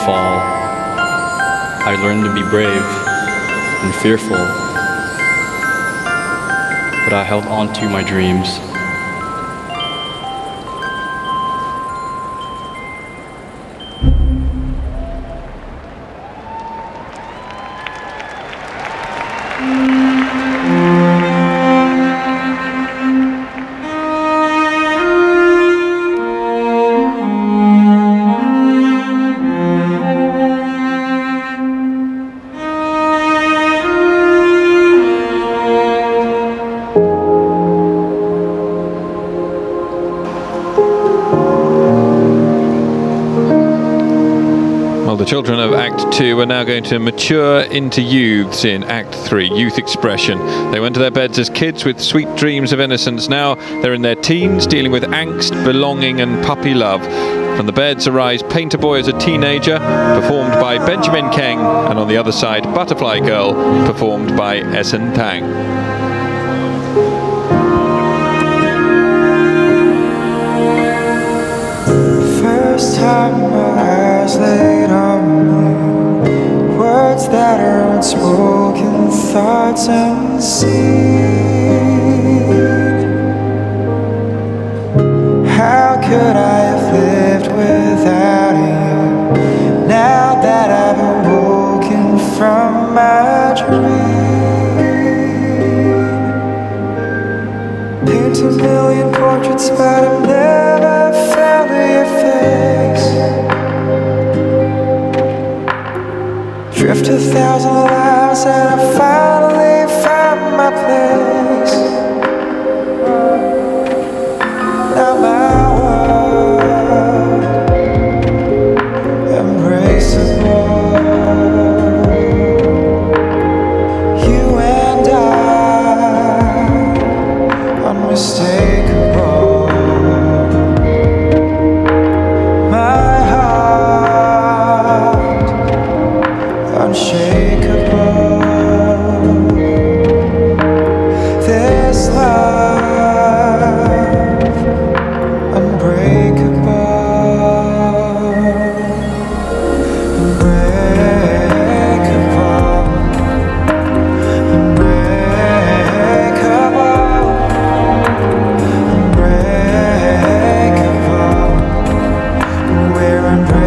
fall. I learned to be brave and fearful, but I held on to my dreams. The children of Act 2 are now going to mature into youths in Act 3, Youth Expression. They went to their beds as kids with sweet dreams of innocence. Now they're in their teens, dealing with angst, belonging and puppy love. From the beds arise Painter Boy as a teenager, performed by Benjamin Keng, and on the other side, Butterfly Girl, performed by Essen Tang. First time my eyes laid on you, words that are unspoken, thoughts unseen. How could I have lived without you? Now that I've awoken from my dream, paint a million portraits, but I've never found your face. Drift 1,000 lives and I finally found my place. Now my world embraceable. You and I, unmistakable. My heart unshakable. This love unbreakable. Unbreakable. Unbreakable. Unbreakable. We're unbreakable.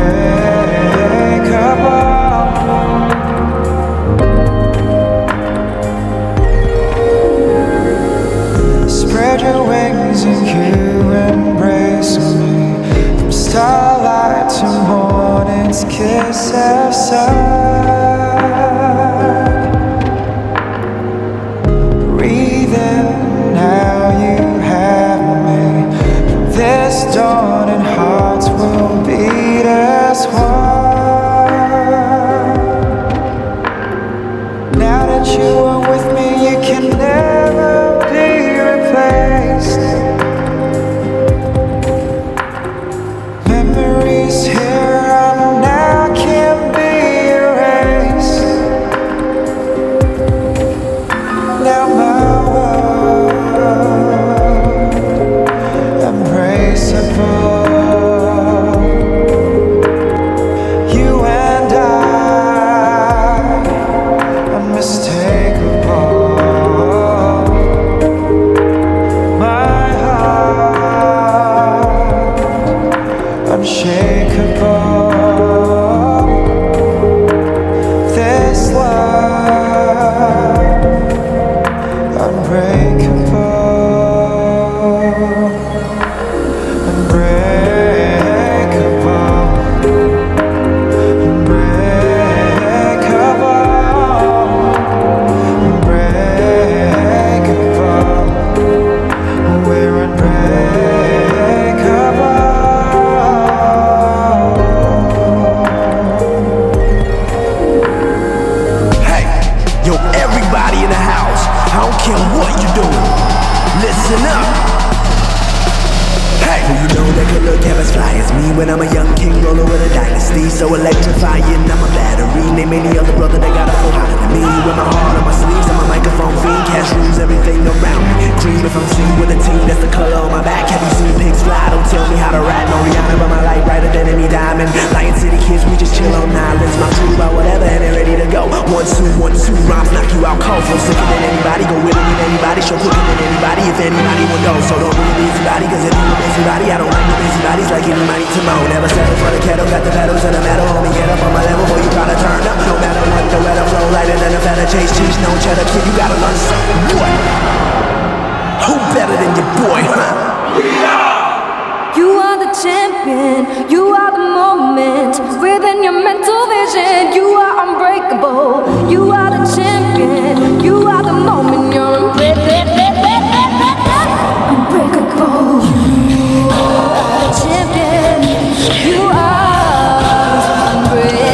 Spread your wings and you embrace me. From starlight to morning's kiss of sun. Breathe in, now you have me. From this dawn and hearts will beat as one. Now that you are with me, you can never be replaced. Memories here and now can't be erased. Now my world embraceable. You and I, unmistakable. My heart unshakable. This love unbreakable. Unbreakable. Unbreakable. Unbreakable. We're unbreakable. Hey, yo, everybody in the house, I don't care what you're doing, listen up. Hey, who you know that could look half as fly as me when I'm a young king roller with a dynasty so electrifying? I'm a battery, name any other brother that got a flow hotter than me. With my heart on my sleeves, I'm a microphone fiend, cash rules everything around me. Cream if I'm seen with a team, that's the color on my back. Have you seen pigs fly? Don't tell me how to ride. No Rihanna, but my light brighter than any diamond. Lion City kids, we just chill all night. than anybody, if anybody will know. So don't be a busybody, cause if you're a busybody, I don't like no busybodies like anybody to moan. Never settle for the kettle, got the pedals to the metal. Homie, get up on my level, boy, you gotta turn up. No matter what, the weather flow lighter than a feather. Chase cheese, no cheddar, kid, you gotta learn something. What? Who better than your boy, huh? You are the champion, you are the moment. Within your mental vision, you are unbreakable. You are the champion, you are the moment. You're unbreakable. You are the champion, you are unbreakable.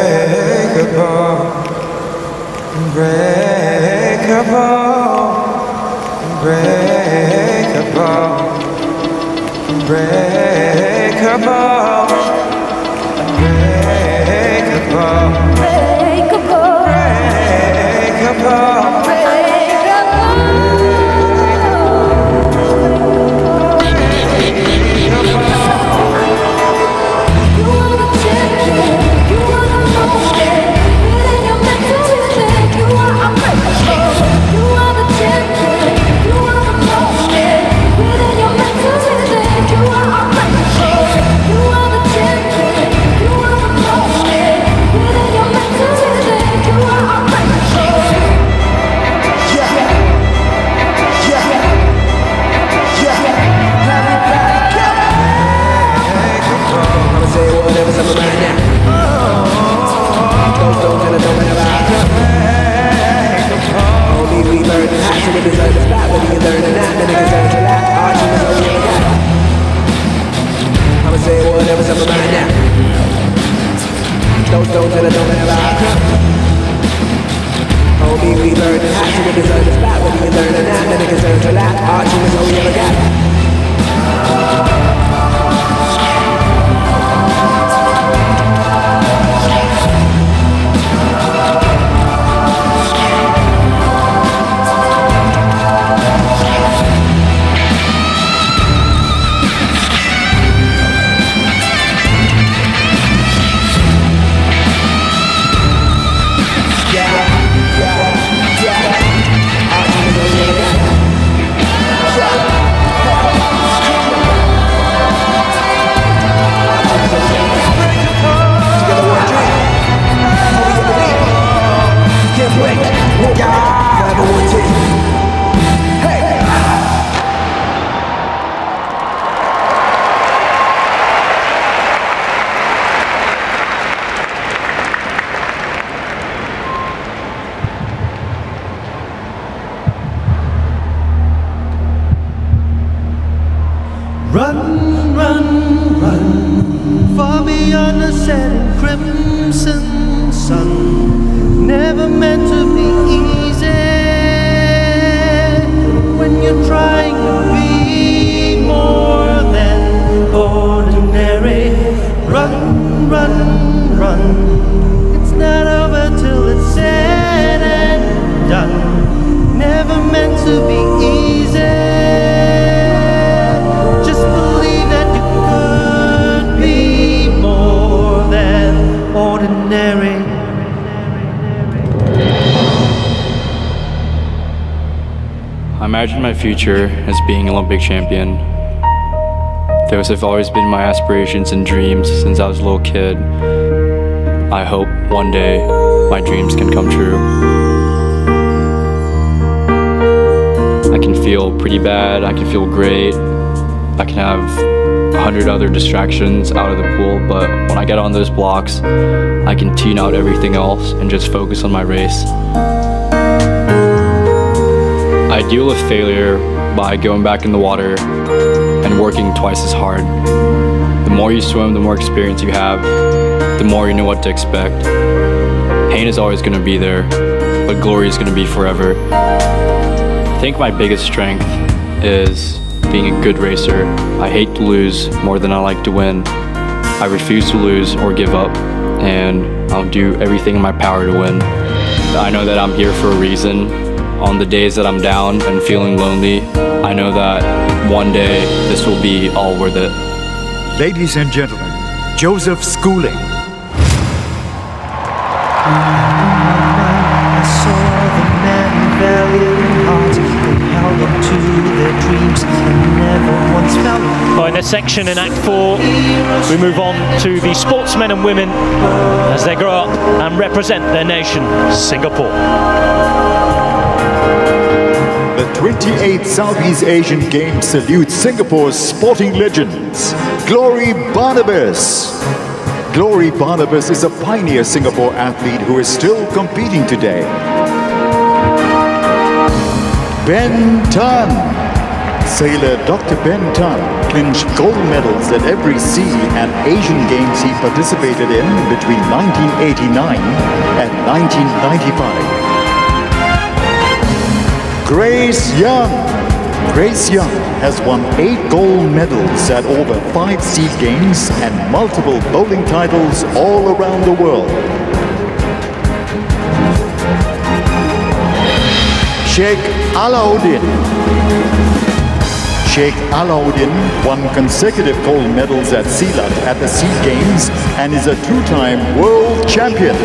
Unbreakable, unbreakable, unbreakable, unbreakable, unbreakable, unbreakable. won't be relearning how to deserve the spot. Whether you learn or not, then it deserves a lot. Arching is all you ever got. Run, run, run, far beyond the setting crimson sun. Never meant to be easy when you're trying to be more than ordinary. Run, run, run, it's not over till it's said and done. Never meant to be easy. Ordinary. I imagine my future as being Olympic champion. Those have always been my aspirations and dreams since I was a little kid. I hope one day my dreams can come true. I can feel pretty bad, I can feel great, I can have 100 other distractions out of the pool, but when I get on those blocks, I can tune out everything else and just focus on my race. I deal with failure by going back in the water and working twice as hard. The more you swim, the more experience you have, the more you know what to expect. Pain is always going to be there, but glory is going to be forever. I think my biggest strength is being a good racer. I hate to lose more than I like to win. I refuse to lose or give up, and I'll do everything in my power to win. I know that I'm here for a reason. On the days that I'm down and feeling lonely, I know that one day this will be all worth it. Ladies and gentlemen, Joseph Schooling. I saw the men valiant hearts. They held on to their dreams and never once fell. Well, in this section in Act 4, we move on to the sportsmen and women as they grow up and represent their nation, Singapore. The 28th Southeast Asian Games salute Singapore's sporting legends. Glory Barnabas. Glory Barnabas is a pioneer Singapore athlete who is still competing today. Ben Tan. Sailor Dr. Ben Tan clinched gold medals at every SEA and Asian Games he participated in between 1989 and 1995. Grace Young. Grace Young has won 8 gold medals at over 5 SEA Games and multiple bowling titles all around the world. Sheikh Alauddin. Sheikh Alauddin won consecutive gold medals at Silat at the SEA Games and is a 2-time world champion.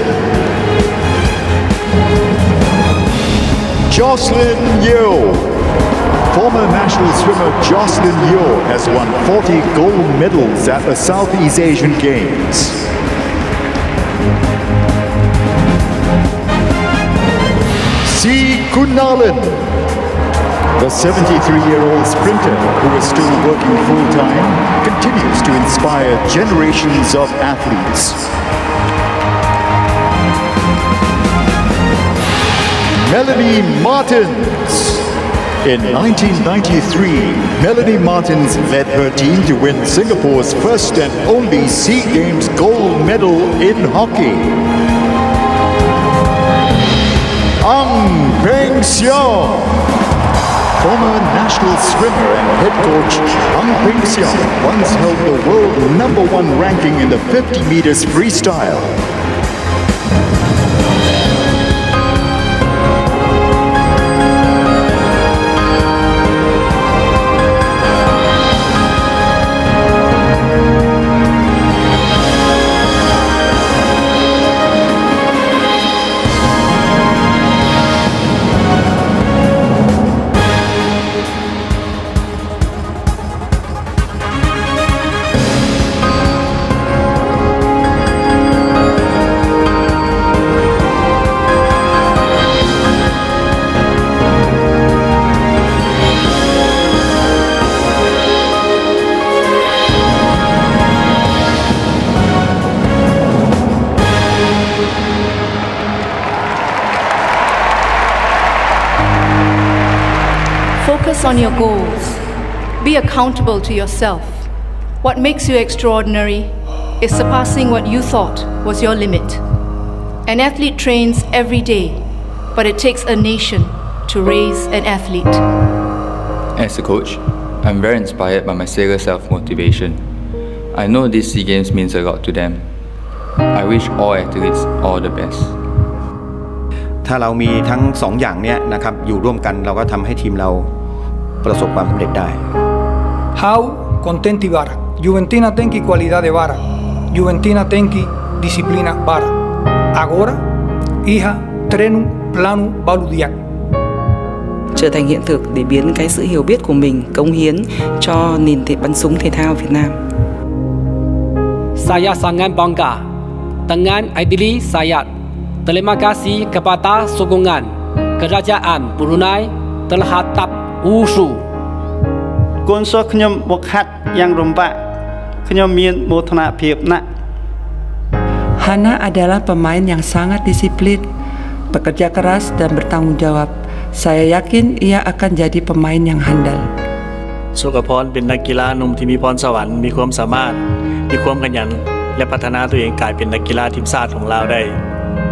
Jocelyn Yeo. Former national swimmer Jocelyn Yeo has won 40 gold medals at the Southeast Asian Games. C. Kunalan. The 73-year-old sprinter, who is still working full-time, continues to inspire generations of athletes. Melanie Martins. In 1993, Melanie Martins led her team to win Singapore's first and only SEA Games gold medal in hockey. Ang Peng Xiao. Former national swimmer and head coach Ang Peng Xiao once held the world #1 ranking in the 50 meters freestyle. Focus on your goals. Be accountable to yourself. What makes you extraordinary is surpassing what you thought was your limit. An athlete trains every day, but it takes a nation to raise an athlete. As a coach, I'm very inspired by my sailor self-motivation. I know these SEA Games means a lot to them. I wish all athletes all the best. ถ้าเรามีทั้ง2 อย่างเนี้ยนะครับอยู่ร่วมกันเราก็ทำให้ทีมเราประสบความสำเร็จได้ How contenti bara. Juventina tenki qualidade bara. Juventina tenki disciplina bara. Agora, iha trenu planu baludiak. Trở thành hiện thực để biến cái sự hiểu biết của mình cống hiến cho nền bắn súng thể thao Việt Nam. Saya sangat bangga dengan idili saya. Terima kasih kepada sokongan Kerajaan Brunei terhadap wushu. កូនសិស្សខ្ញុំមកហាត់យ៉ាងរំបាក់ខ្ញុំមានមោទនភាពណាស់ Hana adalah pemain yang sangat disiplin, bekerja keras dan bertanggung jawab. Saya yakin ia akan jadi pemain yang handal. สุขพรเป็นนักกีฬาหนุ่มที่มีพรสวรรค์มีความสามารถมีความขยันและพัฒนาตัวเองกลายเป็นนักกีฬาทีมชาติของเราได้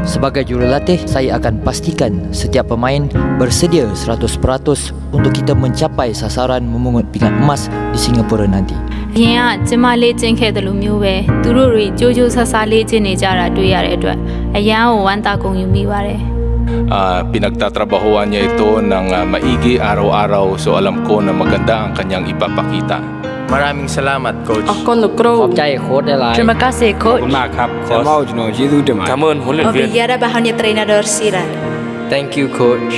Sebagai jurulatih, saya akan pastikan setiap pemain bersedia 100% untuk kita mencapai sasaran memungut pingat emas di Singapura nanti. အရင်ကကျမလေးကျင့်ခဲ့တယ်လို့မျိုးပဲသူတို့တွေကြိုးကြိုးဆဆလေးကျင့်နေကြတာတွေ့ရတဲ့အတွက်အရန်ကိုဝမ်းသာကုန်ယူမိပါတယ် Pinagtatrabahuan niya ito ng maigi araw-araw, so alam ko na maganda ang kanyang ipapakita. Maraming salamat, Coach. Ako no Crow. ขอบใจโค้ชหลาย Terima kasih coach. ขอบคุณมากครับโค้ช Cảm ơn huấn luyện viên. Obrigada bahannya treinador Sira. Thank you, Coach.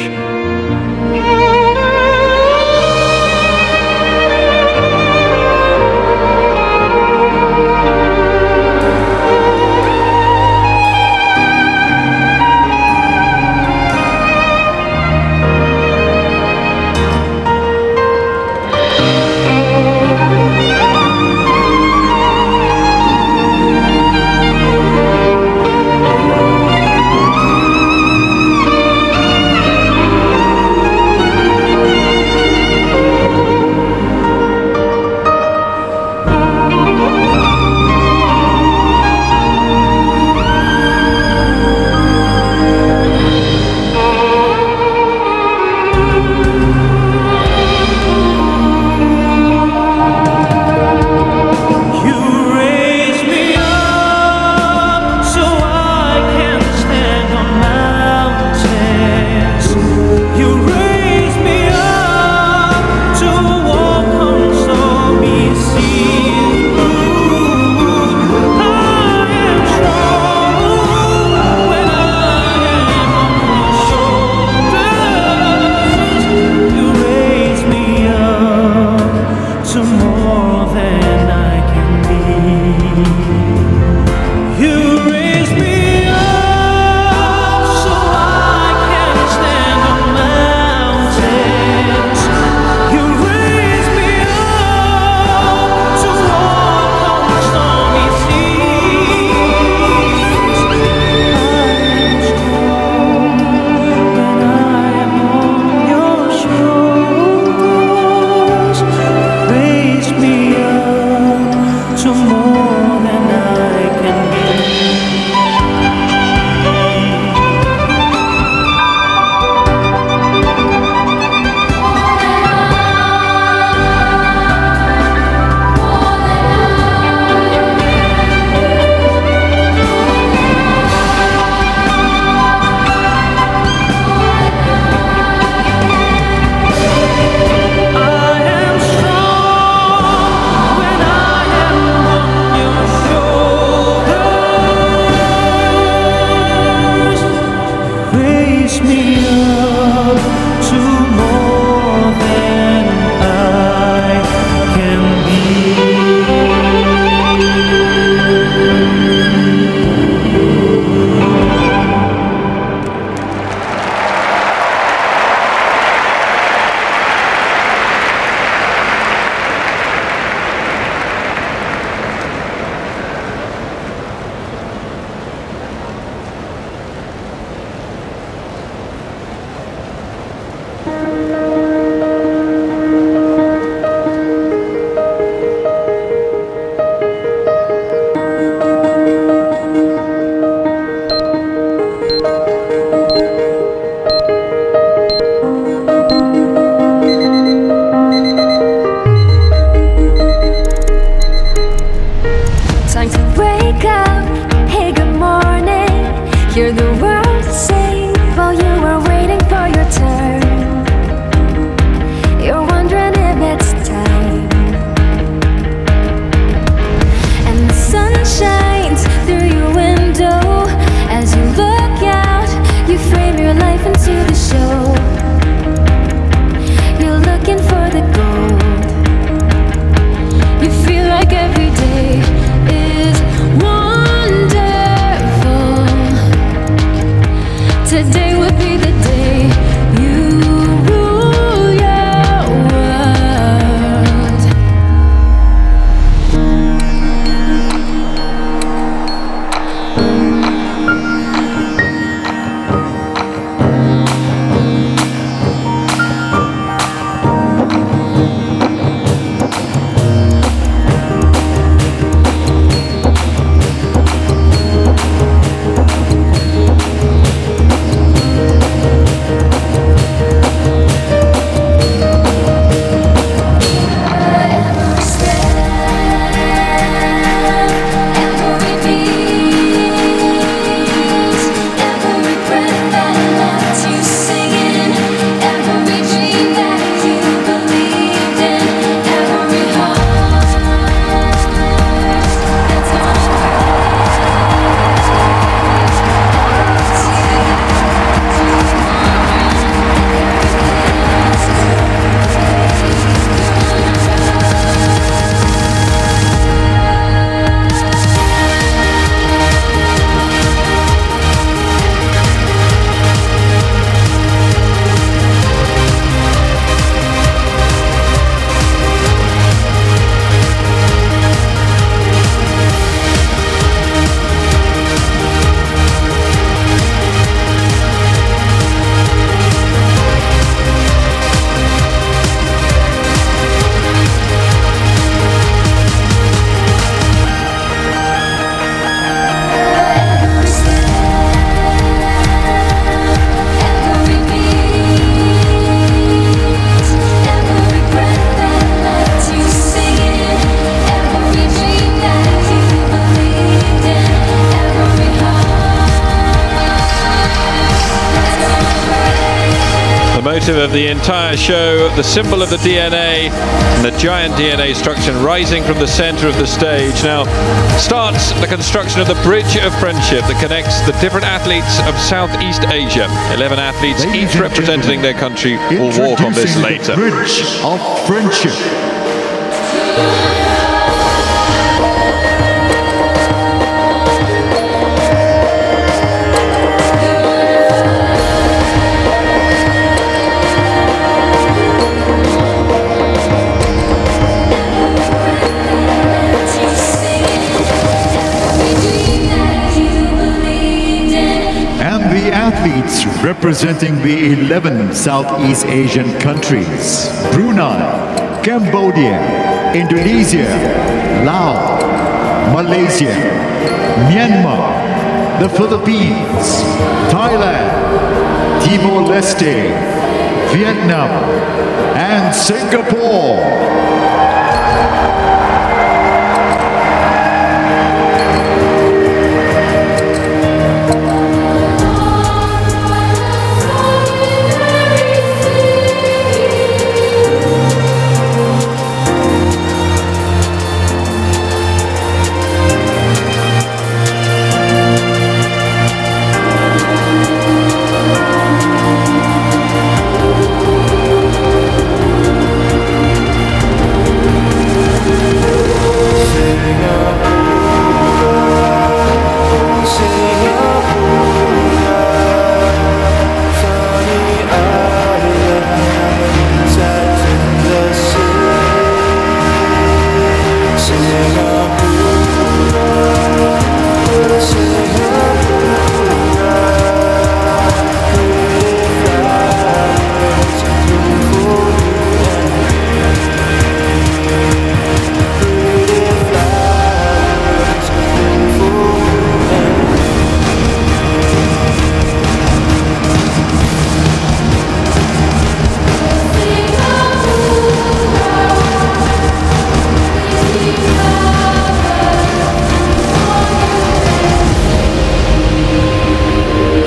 The motive of the entire show, the symbol of the DNA, and the giant DNA structure rising from the center of the stage. Now starts the construction of the Bridge of Friendship that connects the different athletes of Southeast Asia. 11 athletes, each representing their country, will walk on this later. Bridge of Friendship. Athletes representing the 11 Southeast Asian countries: Brunei, Cambodia, Indonesia, Laos, Malaysia, Myanmar, the Philippines, Thailand, Timor-Leste, Vietnam, and Singapore.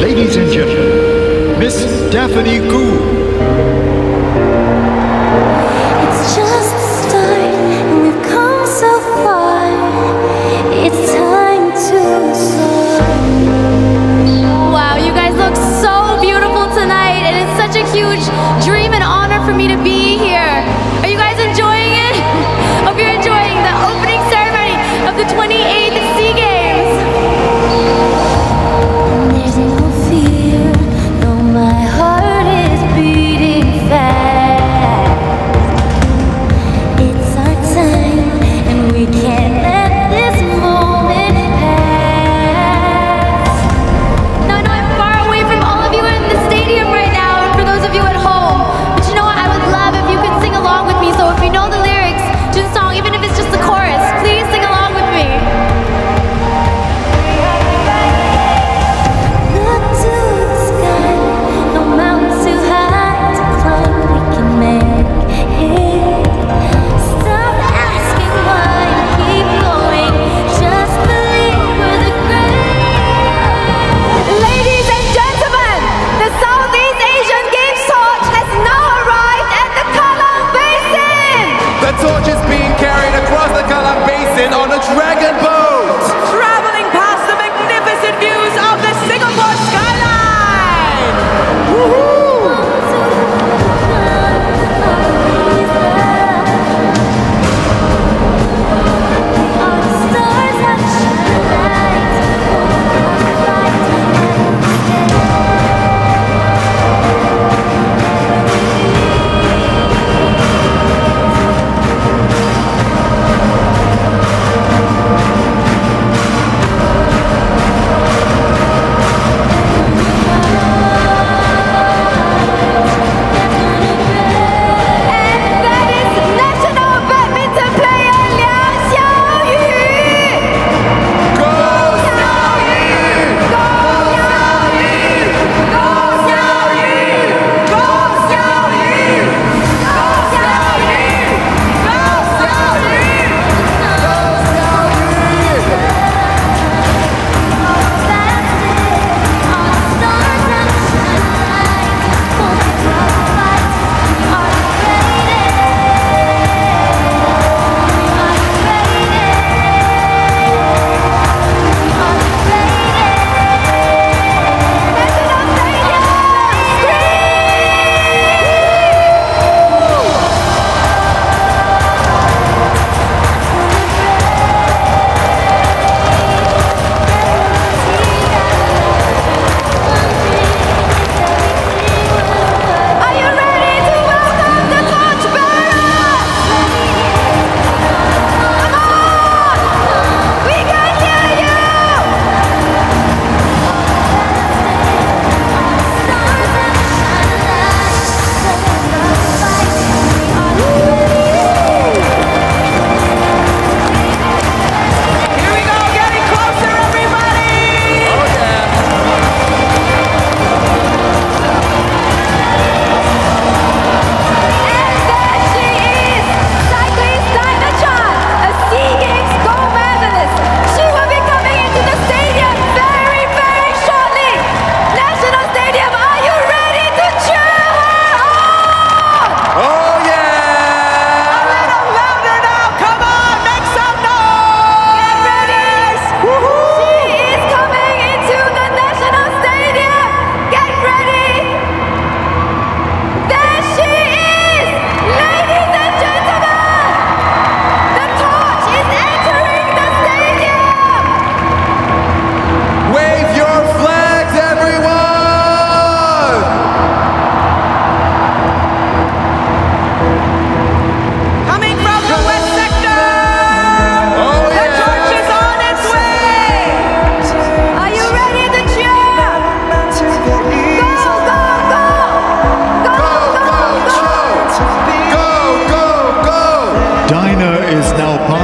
Ladies and gentlemen, Miss Daphne Gu. It's just the start, and we've come so far. It's time to soar. Wow, you guys look so beautiful tonight, and it's such a huge dream and honor for me to be here. Are you guys enjoying it? Hope you're enjoying the opening ceremony of the 28th SEA Games. There's no fear, though my heart is beating fast. It's our time, and we can't let this moment pass. Now I know I'm far away from all of you in the stadium right now, and for those of you at home, but you know what? I would love if you could sing along with me. So if you know the lyrics to the song, even if it's just the chorus, please sing along with me.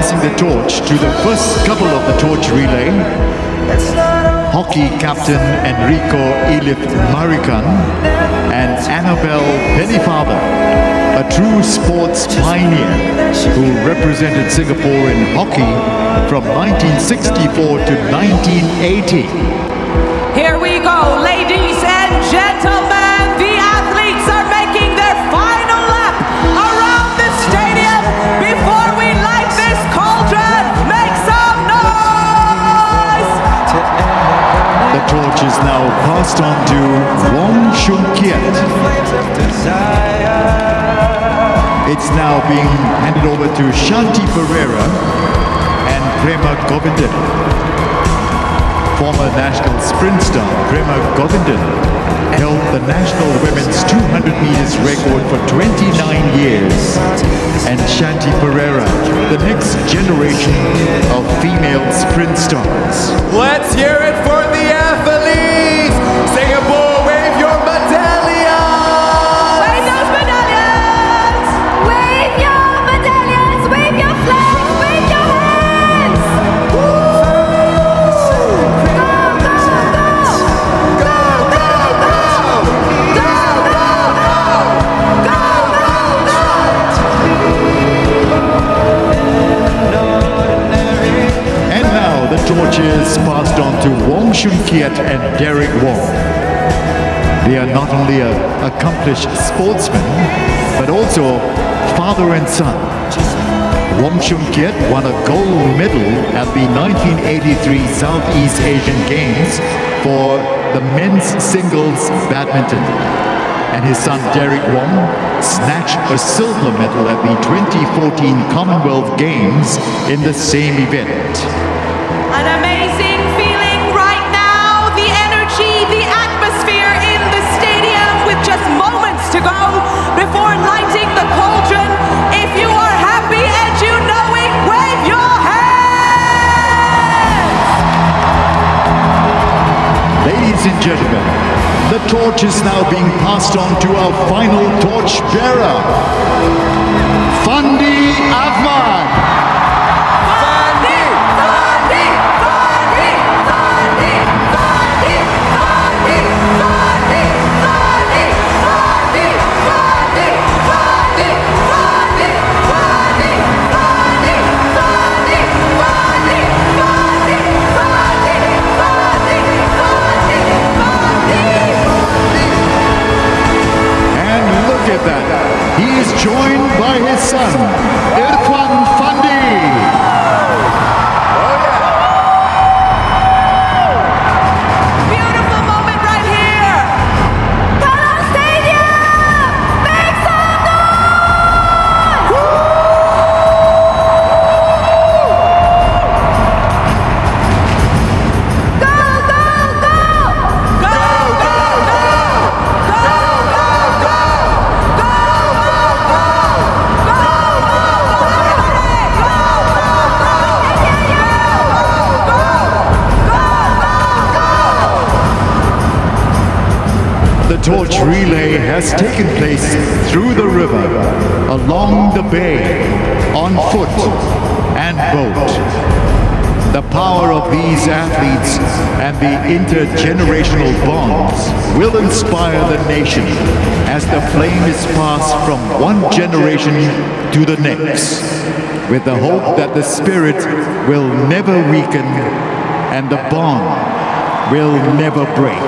passing the torch to the first couple of the torch relay, hockey captain Enrico Elif Marican and Annabelle Pennyfather, a true sports pioneer who represented Singapore in hockey from 1964 to 1980. Here we go, ladies and gentlemen. The athletes are making their final lap around the stadium before we light this cauldron. Make some noise! The torch is now passed on to Wong Shun Kiat. It's now being handed over to Shanti Pereira and Prema Govindan. Former national sprint star Prema Govindan held the national women's 200 meters record for 29 years. And Shanti Pereira, the next generation of female sprint stars. Let's hear it for the athletes! Singapore, wave your medallions! Wave those medallions! Wave your medallions, wave your flags, wave your hands! And now the torch is passed on to Wong Shun Kiat and Derek Wong. They are not only an accomplished sportsman, but also father and son. Wong Shun Kiat won a gold medal at the 1983 Southeast Asian Games for the men's singles badminton. And his son Derek Wong snatched a silver medal at the 2014 Commonwealth Games in the same event. An amazing feeling right now. The energy, the atmosphere in the stadium with just moments to go before lighting the cauldron. If you are happy and you know it, wave your hands! Ladies and gentlemen, the torch is now being passed on to our final torch bearer, Fandi Ahmad. He is joined by his son, Irfan Fandi. Beautiful moment right here. Kallang Stadium, make some noise! Go, go, go! Go, go, go! Go, go, go! The torch relay has taken place through the river, along the bay, on foot and boat. The power of these athletes and the intergenerational bonds will inspire the nation as the flame is passed from one generation to the next, with the hope that the spirit will never weaken and the bond will never break.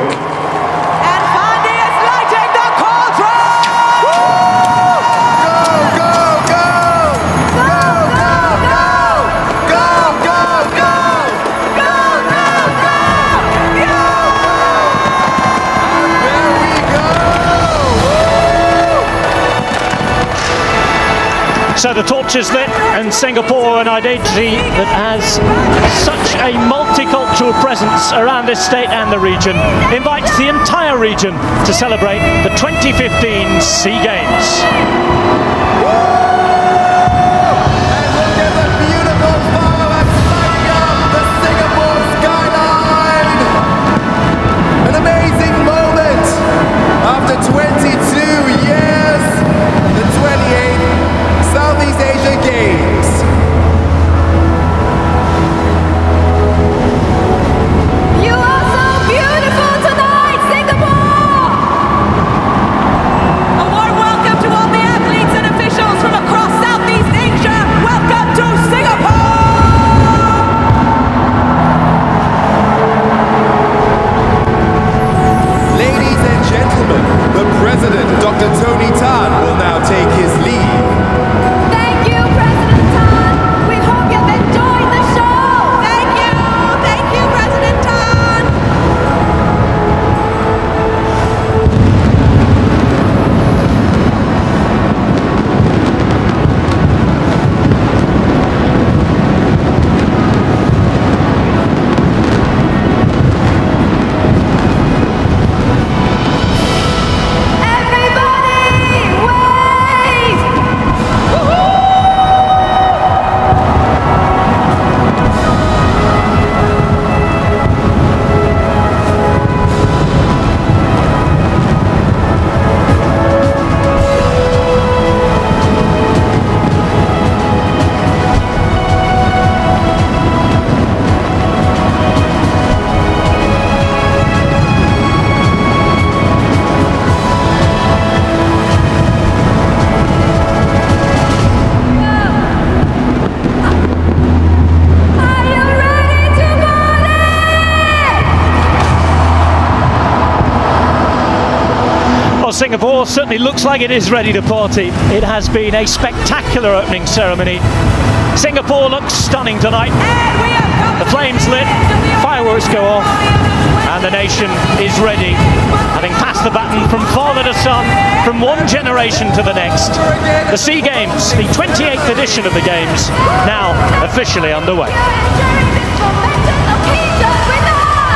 So the torch is lit, and Singapore, an identity that has such a multicultural presence around this state and the region, invites the entire region to celebrate the 2015 SEA Games. After 22 years, the 28th Southeast Asia Games. Dr. Tony Tan will now take his leave. Thank you, President Tan. We hope you've enjoyed the show. Thank you. Thank you, President Tan. Singapore certainly looks like it is ready to party. It has been a spectacular opening ceremony. Singapore looks stunning tonight. The flames lit, fireworks go off, and the nation is ready, having passed the baton from father to son, from one generation to the next. The SEA Games, the 28th edition of the Games, now officially underway.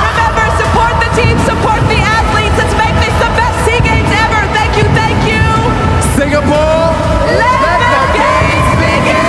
Remember, support the team, support the athletes. Let's make this the best SEA Games ever. Thank you, thank you. Singapore, let the games begin.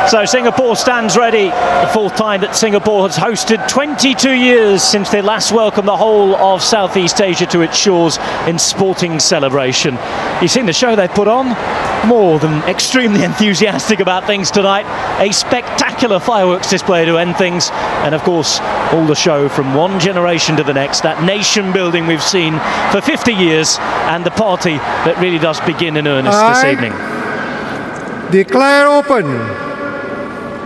So Singapore stands ready, the fourth time that Singapore has hosted, 22 years since they last welcomed the whole of Southeast Asia to its shores in sporting celebration. You've seen the show they put on, more than extremely enthusiastic about things tonight. A spectacular fireworks display to end things, and of course all the show from one generation to the next, that nation building we've seen for 50 years, and the party that really does begin in earnest this evening. Declare open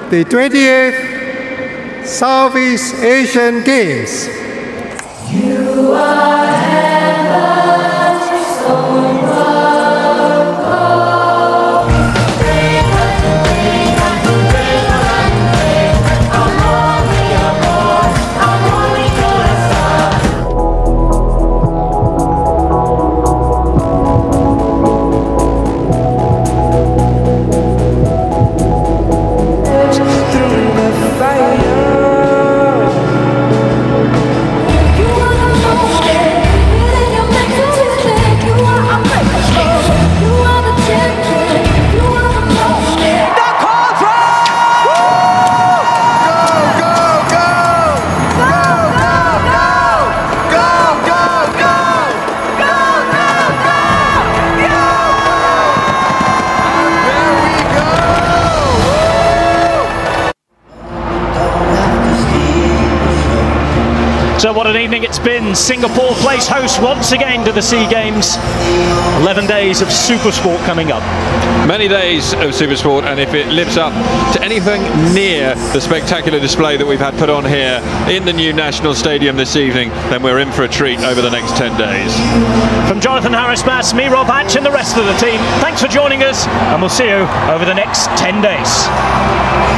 the 28th Southeast Asian Games. You are heaven's own fire. You are the moment. So what an evening it's been. Singapore plays host once again to the SEA Games. 11 days of super sport coming up. Many days of super sport, and if it lives up to anything near the spectacular display that we've had put on here in the new National Stadium this evening, then we're in for a treat over the next 10 days. From Jonathan Harris-Bass, me, Rob Hatch, and the rest of the team, thanks for joining us, and we'll see you over the next 10 days.